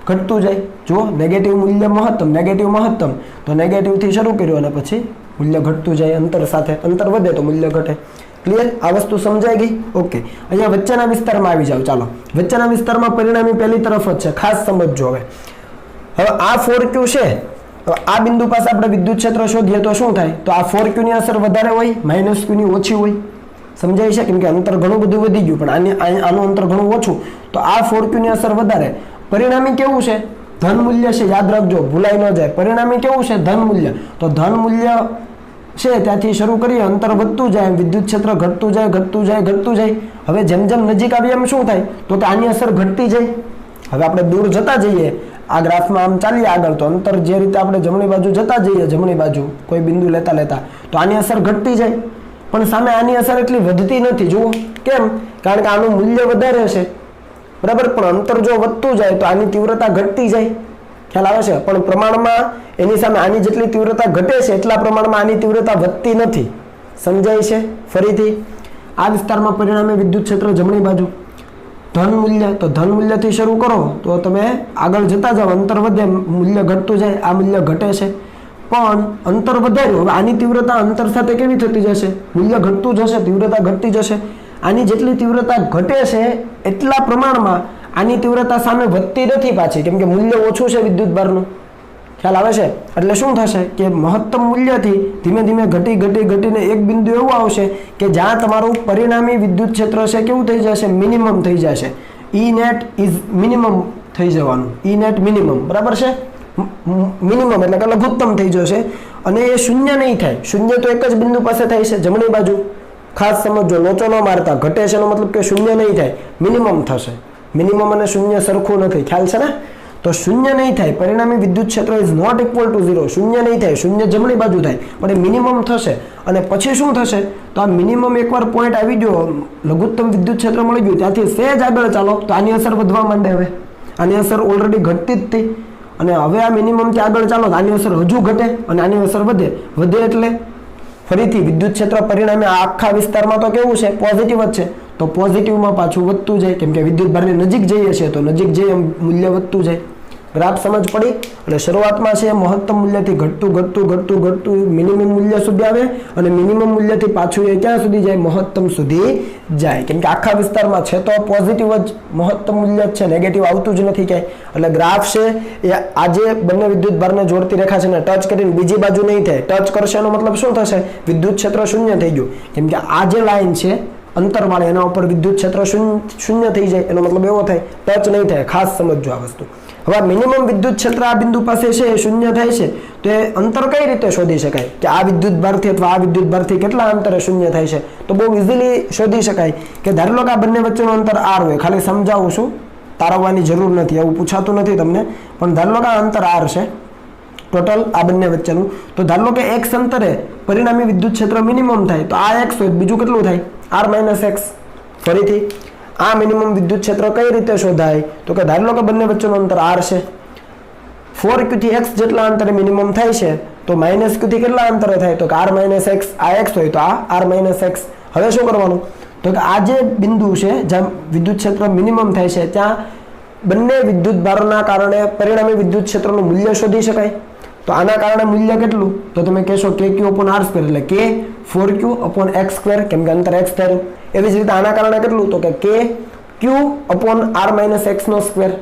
ઘટતું જાય. જુઓ નેગેટિવ મૂલ્ય મહત્તમ, નેગેટિવ મહત્તમ, તો નેગેટિવ થી શરૂ કર્યું અને પછી મૂલ્ય ઘટતું જાય અંતર સાથે. અંતર વધે તો મૂલ્ય ઘટે. ક્લિયર? આ વસ્તુ સમજાઈ ગઈ? ઓકે, અહીંયા વચ્ચેના વિસ્તારમાં આવી જાવ. ચાલો વચ્ચેના વિસ્તારમાં પરિણામી પહેલી તરફ જ છે, ખાસ સમજજો. હવે આ 4q છે, આ બિંદુ પાસે આપણે વિદ્યુત ક્ષેત્ર શોધીએ તો શું થાય? તો આ 4q ની અસર વધારે હોય, -q ની ઓછી હોય. સમજાય છે? કેમ કે અંતર ઘણું બધું વધી ગયું પણ આનું અંતર ઘણું ઓછું, તો આ 4q ની અસર વધારે. પરિણામી કેવું છે? ધન મૂલ્ય છે. યાદ રાખજો, ભૂલાઈ ન જાય. પરિણામી કેવું છે? ધન મૂલ્ય. તો ધન મૂલ્ય છે ત્યાંથી શરૂ કરીએ, અંતર વધતું જાય, વિદ્યુત ક્ષેત્ર ઘટતું જાય, ઘટતું જાય, ઘટતું જાય. હવે જેમ જેમ નજીક આવીએ એમ શું થાય? તો કે આની અસર ઘટતી જાય. હવે આપણે દૂર જતા જઈએ, આ ગ્રાફમાં આમ ચાલીએ આગળ, તો અંતર જે રીતે આપણે જમણી બાજુ જતા જઈએ, જમણી બાજુ કોઈ બિંદુ લેતા લેતા, તો આની અસર ઘટતી જાય. પણ સામે આની અસર એટલી વધતી નથી. જુઓ કેમ? કારણ કે આનું મૂલ્ય વધારે છે, બરાબર. પણ અંતર જો વધતું જાય તો આની તીવ્રતા ઘટતી જાય. ખ્યાલ આવે છે? પણ પ્રમાણમાં એની સામે આની જેટલી તીવ્રતા ઘટે છે એટલા પ્રમાણમાં આની તીવ્રતા વધતી નથી. સમજાય છે? ફરીથી આ વિસ્તારમાં પરિણામે વિદ્યુત ક્ષેત્ર જમણી બાજુ, ધન મૂલ્ય, તો ધન મૂલ્યથી શરૂ કરો તો તમે આગળ જતા જાઓ, અંતર વધે, મૂલ્ય ઘટતું જાય. આ મૂલ્ય ઘટે છે પણ અંતર વધાર્યું. હવે આની તીવ્રતા અંતર સાથે કેવી થતી જશે? મૂલ્ય ઘટતું જશે, તીવ્રતા ઘટતી જશે. આની જેટલી તીવ્રતા ઘટે છે એટલા પ્રમાણમાં આની તીવ્રતા સામે વધતી નથી પાછી, કેમ કે મૂલ્ય ઓછું છે વિદ્યુત ભારનું. ખ્યાલ આવે છે? એટલે શું થશે કે મહત્તમ મૂલ્યથી ધીમે ધીમે ઘટીને એક બિંદુ એવું આવશે કે જ્યાં તમારું પરિણામી વિદ્યુત ક્ષેત્ર છે કેવું થઈ જશે? મિનિમમ થઈ જશે. E net ઇઝ મિનિમમ થઈ જવાનું. E net મિનિમમ, બરાબર છે? મિનિમમ એટલે કે લઘુત્તમ થઈ જશે અને એ શૂન્ય નહીં થાય. શૂન્ય તો એક જ બિંદુ પાસે થાય છે, જમણી બાજુ. ખાસ સમજો, લોચો ન મારતા. ઘટે છે એનો મતલબ કે શૂન્ય નહીં થાય, મિનિમમ થશે. મિનિમમ અને શૂન્ય સરખું નથી. ખ્યાલ છે ને? તો શૂન્ય નહીં થાય. પરિણામી વિદ્યુત ક્ષેત્ર ઇઝ નોટ ઇક્વલ ટુ 0. શૂન્ય નહીં થાય, શૂન્ય જમણી બાજુ થાય, પણ એ મિનિમમ થશે. અને પછી શું થશે? તો આ મિનિમમ એકવાર પોઈન્ટ આવી ગયો, લઘુત્તમ વિદ્યુત ક્ષેત્ર મળી ગયું, ત્યાંથી સહેજ આગળ ચાલો તો આની અસર વધવા માંડે. હવે આની અસર ઓલરેડી ઘટતી જ હતી અને હવે આ મિનિમમથી આગળ ચાલો તો આની અસર હજુ ઘટે અને આની અસર વધે. વધે એટલે ફરીથી વિદ્યુત ક્ષેત્ર પરિણામે આ આખા વિસ્તારમાં તો કેવું છે? પોઝિટિવ જ છે. તો પોઝિટિવમાં પાછું વધતું જાય, કેમ કે વિદ્યુત ભારની નજીક જઈએ છીએ તો નજીક જઈએ મૂલ્ય વધતું જાય. ગ્રાફ સમજ પડી? એટલે શરૂઆતમાં છે મહત્તમ મૂલ્યથી ઘટતું મિનિમમ મૂલ્ય સુધી આવે અને મિનિમમ મૂલ્યથી પાછું એ ક્યાં સુધી જાય? મહત્તમ સુધી જાય. કેમ કે આખા વિસ્તારમાં છે તો પોઝિટિવ જ મહત્તમ મૂલ્ય જ છે, નેગેટિવ આવતું જ નથી ક્યાંય. એટલે ગ્રાફ છે એ આજે બંને વિદ્યુત ભારને જોડતી રેખા છે ને ટચ કરીને બીજી બાજુ નહીં થાય. ટચ કરશે એનો મતલબ શું થશે? વિદ્યુત ક્ષેત્ર શૂન્ય થઈ ગયું. કેમ કે આ જે લાઈન છે અંતરવાળી, એના ઉપર વિદ્યુત ક્ષેત્ર શૂન્ય થઈ જાય, એનો મતલબ એવો થાય, ટચ નહીં થાય. ખાસ સમજજો આ વસ્તુ. હવે મિનિમમ વિદ્યુત ક્ષેત્ર આ બિંદુ પાસે છે એ શૂન્ય થાય છે, તો એ અંતર કઈ રીતે શોધી શકાય કે આ વિદ્યુત ભારથી અથવા આ વિદ્યુત ભારથી કેટલા અંતરે શૂન્ય થાય છે? તો બહુ ઇઝીલી શોધી શકાય કે ધારો લો કે આ બંને વચ્ચેનું અંતર r હોય. ખાલી સમજાવું છું, તારવવાની જરૂર નથી, એવું પૂછાતું નથી તમને, પણ ધારો લો કે આ અંતર r છે ટોટલ આ બંને વચ્ચેનું. તો ધારો લો કે x અંતરે પરિણામી વિદ્યુત ક્ષેત્ર મિનિમમ થાય, તો આ x હોય, બીજું કેટલું થાય? r - x. ફરીથી આ મિનિમમ વિદ્યુત ક્ષેત્ર કઈ રીતે શોધાય? તો કે ધારો લો કે બંને વચ્ચેનું અંતર r છે. 4q થી x જેટલા અંતરે મિનિમમ થાય છે, તો -q થી કેટલા અંતરે થાય? તો કે r - x. આ x હોય તો આ r - x. હવે શું કરવાનું? તો કે આ જે બિંદુ છે જ્યાં વિદ્યુત ક્ષેત્ર મિનિમમ થાય છે ત્યાં બંને વિદ્યુત ભારોના કારણે પરિણામી વિદ્યુત ક્ષેત્રનું મૂલ્ય શોધી શકાય. તો આના કારણે મૂલ્ય કેટલું? તો તમે કહેશો kq/r², એટલે k 4q/x², કેમ કે અંતર x થયું. એવી જ રીતે આના કારણે કેટલું? તો કે kq/r - x².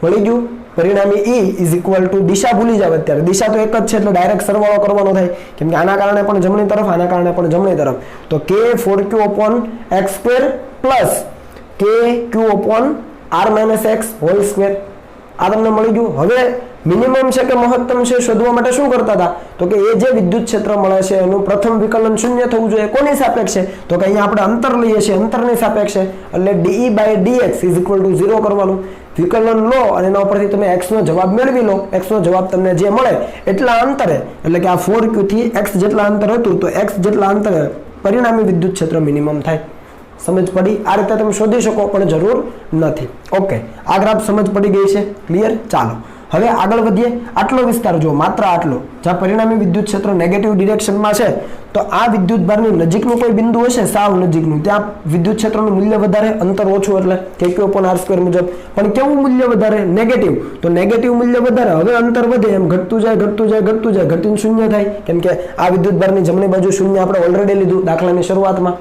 મળી ગયું? પરિણામી E ઇઝ ઇક્વલ ટુ, દિશા ભૂલી જાવ અત્યારે, દિશા તો એક જ છે એટલે ડાયરેક્ટ સરવાળો કરવાનો થાય, કેમ કે આના કારણે પણ જમણી તરફ, આના કારણે પણ જમણી તરફ. તો k 4q/x² plus kq/r - x². આ તમને મળી ગયું. હવે મિનિમમ છે કે મહત્તમ છે શોધવા માટે શું કરતા હતા? તો કે એ જે વિદ્યુત ક્ષેત્ર મળે છે એનું પ્રથમ વિકલન શૂન્ય થવું જોઈએ. કોની સાપેક્ષે? તો કે અહીંયા આપણે અંતર લઈએ છીએ, અંતરની સાપેક્ષે, એટલે dE/dx ઇઝ ઇક્વલ ટુ 0 કરવાનું. વિકલન લો અને એના ઉપરથી તમે x નો જવાબ મેળવી લો. x નો જવાબ તમને જે મળે એટલા અંતરે, એટલે કે આ 4q થી x જેટલા અંતર હતું તો x જેટલા અંતરે પરિણામી વિદ્યુત ક્ષેત્ર મિનિમમ થાય. સમજ પડી? આ રીતે તમે શોધી શકો પણ જરૂર નથી. ઓકે, આ ગ્રાફ સમજ પડી ગઈ છે? ક્લિયર? ચાલો હવે આગળ વધીએ. આટલો વિસ્તાર જો, માત્ર આટલો, જ્યાં પરિણામી વિદ્યુત ક્ષેત્ર નેગેટિવ ડિરેક્શનમાં છે, તો આ વિદ્યુત ભારની નજીકનું કોઈ બિંદુ હશે, સાવ નજીકનું, ત્યાં વિદ્યુત ક્ષેત્રનું મૂલ્ય વધારે, અંતર ઓછું, એટલે Q/R² મુજબ. પણ કેવું મૂલ્ય વધારે? નેગેટિવ. તો નેગેટિવ મૂલ્ય વધારે, હવે અંતર વધે, એમ ઘટતું જાય ઘટતું જાય ઘટતું જાય, ઘટીને શૂન્ય થાય. કેમ કે આ વિદ્યુત ભારની જમણી બાજુ શૂન્ય આપણે ઓલરેડી લીધું દાખલાની શરૂઆતમાં.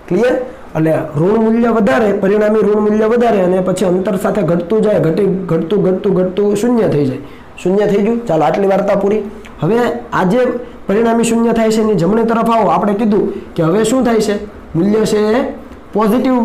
ક્લિયર? એટલે ઋણ મૂલ્ય વધારે, પરિણામી ઋણ મૂલ્ય વધારે, અને પછી અંતર સાથે ઘટતું જાય, ઘટતું શૂન્ય થઈ જાય. શૂન્ય થઈ ગયું. ચાલો આટલી વાર્તા પૂરી. હવે આ જે પરિણામી શૂન્ય થાય છે એની જમણી તરફ આવો. આપણે કીધું કે હવે શું થાય છે? મૂલ્ય છે એ પોઝિટિવ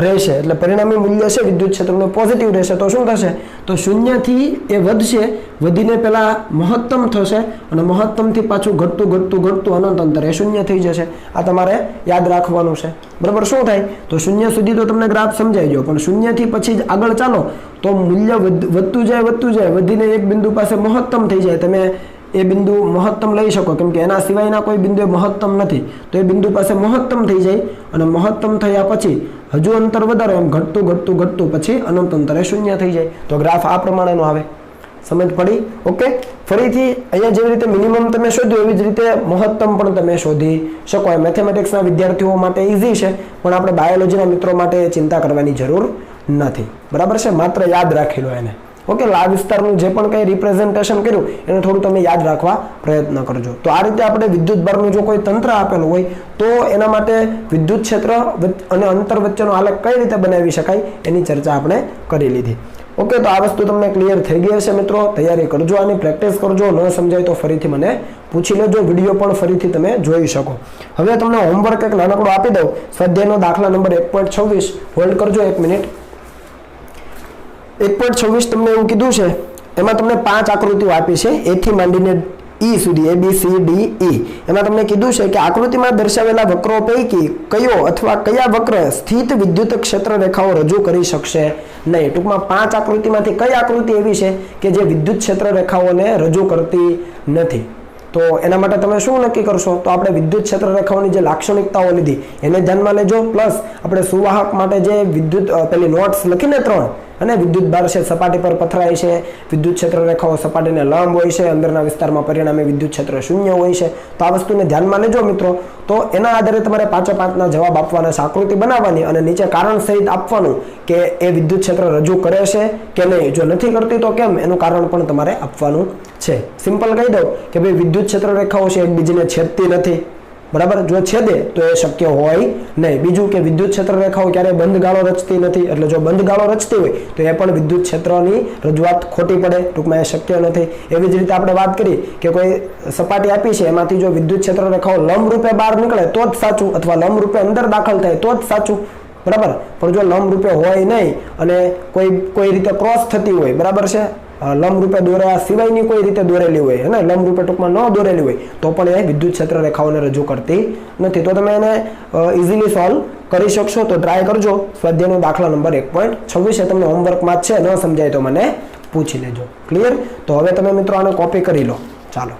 રહેશે, એટલે પરિણામી મૂલ્ય છે વિદ્યુત ક્ષેત્રનું પોઝિટિવ રહેશે. તો શું થશે? તો શૂન્યથી એ વધશે, વધીને પેલા મહત્તમ થશે, અને મહત્તમથી પાછું ઘટતું અનંત અંતર એ શૂન્ય થઈ જશે. આ તમારે યાદ રાખવાનું છે. બરાબર? શું થાય? તો શૂન્ય સુધી તો તમને ગ્રાફ સમજાઈ ગયો, પણ શૂન્યથી પછી જ આગળ ચાલો તો મૂલ્ય વધતું જાય, વધીને એક બિંદુ પાસે મહત્તમ થઈ જાય. તમે એ બિંદુ મહત્તમ લઈ શકો, કેમ કે એના સિવાયના કોઈ બિંદુ મહત્તમ નથી. તો એ બિંદુ પાસે મહત્તમ થઈ જાય, અને મહત્તમ થયા પછી હજુ અંતર વધારે, એમ ઘટતું પછી અનંત અંતરે શૂન્ય થઈ જાય. તો ગ્રાફ આ પ્રમાણેનો આવે. સમજ પડી? ઓકે, ફરીથી અહીંયા જેવી રીતે મિનિમમ તમે શોધ્યું એવી જ રીતે મહત્તમ પણ તમે શોધી શકો. મેથેમેટિક્સના વિદ્યાર્થીઓ માટે ઇઝી છે, પણ આપણે બાયોલોજીના મિત્રો માટે ચિંતા કરવાની જરૂર નથી. બરાબર છે? માત્ર યાદ રાખી લો એને. ઓકે, આ વિસ્તારનું જે પણ કંઈ રિપ્રેઝન્ટેશન કર્યું એને થોડું તમે યાદ રાખવા પ્રયત્ન કરજો. તો આ રીતે આપણે વિદ્યુત ભારનું જો કોઈ તંત્ર આપેલું હોય તો એના માટે વિદ્યુત ક્ષેત્ર અને અંતર વચ્ચેનો આલેખ કઈ રીતે બનાવી શકાય એની ચર્ચા આપણે કરી લીધી. ઓકે, તો આ વસ્તુ તમને ક્લિયર થઈ ગઈ હશે મિત્રો. તૈયારી કરજો, આની પ્રેક્ટિસ કરજો. ન સમજાય તો ફરીથી મને પૂછી લેજો. વિડીયો પણ ફરીથી તમે જોઈ શકો. હવે તમને હોમવર્ક એક નાનકડો આપી દઉં. સ્વાધ્યાયનો દાખલા નંબર 1.26. હોલ્ડ કરજો 1 મિનિટ. 1.26 તમને એવું કીધું છે, એમાં તમને 5 આકૃતિઓ આપી છે, એ થી માંડીને E સુધી, ABCDE. એમાં તમને કીધું છે કે આકૃતિમાં દર્શાવેલા વક્રો પૈકી કયો અથવા કયા વક્ર સ્થિત વિદ્યુત ક્ષેત્ર રેખાઓ રજૂ કરી શકશે નહીં. ટૂંકમાં 5 આકૃતિમાંથી કઈ આકૃતિ એવી છે કે જે વિદ્યુત ક્ષેત્ર રેખાઓને રજૂ કરતી નથી? તો એના માટે તમે શું નક્કી કરશો? તો આપણે વિદ્યુત ક્ષેત્ર રેખાઓની જે લાક્ષણિકતાઓ લીધી એને ધ્યાનમાં લેજો. પ્લસ આપણે સુવાહક માટે જે વિદ્યુત પેલી નોટ્સ લખીને 3, અને વિદ્યુત ભાર છે સપાટી પર પથરાય છે, વિદ્યુત ક્ષેત્ર રેખાઓ સપાટીને લંબ હોય છે, અંદરના વિસ્તારમાં પરિણામે વિદ્યુત ક્ષેત્ર શૂન્ય હોય છે. તો આ વસ્તુને ધ્યાનમાં લેજો મિત્રો. તો એના આધારે તમારે 5-5ના જવાબ આપવાના છે, આકૃતિ બનાવવાની, અને નીચે કારણ સહિત આપવાનું કે એ વિદ્યુત ક્ષેત્ર રજૂ કરે છે કે નહીં. જો નથી કરતી તો કેમ, એનું કારણ પણ તમારે આપવાનું છે. સિમ્પલ કહી દઉં કે ભાઈ વિદ્યુત ક્ષેત્ર રેખાઓ છે એકબીજાને છેદતી નથી. બરાબર? જો છેદે તો એ શક્ય હોય નહીં. બીજું કે વિદ્યુત ક્ષેત્ર રેખાઓ ક્યારેય બંધ ગાળો રચતી નથી, એટલે જો બંધ ગાળો રચતી હોય તો એ પણ વિદ્યુત ક્ષેત્રની રજૂઆત ખોટી પડે. ટૂંકમાં એ શક્ય નથી. એવી જ રીતે આપણે વાત કરી કે કોઈ સપાટી આપી છે, એમાંથી જો વિદ્યુત ક્ષેત્ર રેખાઓ લંબ રૂપે બહાર નીકળે તો જ સાચું, અથવા લંબ રૂપે અંદર દાખલ થાય તો જ સાચું. બરાબર? પણ જો લંબ રૂપે હોય નહીં અને કોઈ રીતે ક્રોસ થતી હોય, બરાબર છે, લંબ રૂપે દોર્યા સિવાયની કોઈ રીતે દોરેલી હોય, અને લંબ રૂપે ટૂંકમાં ન દોરેલી હોય, તો પણ એ વિદ્યુત ક્ષેત્ર રેખાઓને રજૂ કરતી નથી. તો તમે એને ઇઝીલી સોલ્વ કરી શકશો. તો ટ્રાય કરજો. સ્વાધ્યાયનો દાખલા નંબર 1.26 તમને હોમવર્કમાં જ છે. ન સમજાય તો મને પૂછી લેજો. ક્લિયર? તો હવે તમે મિત્રો આને કોપી કરી લો. ચાલો.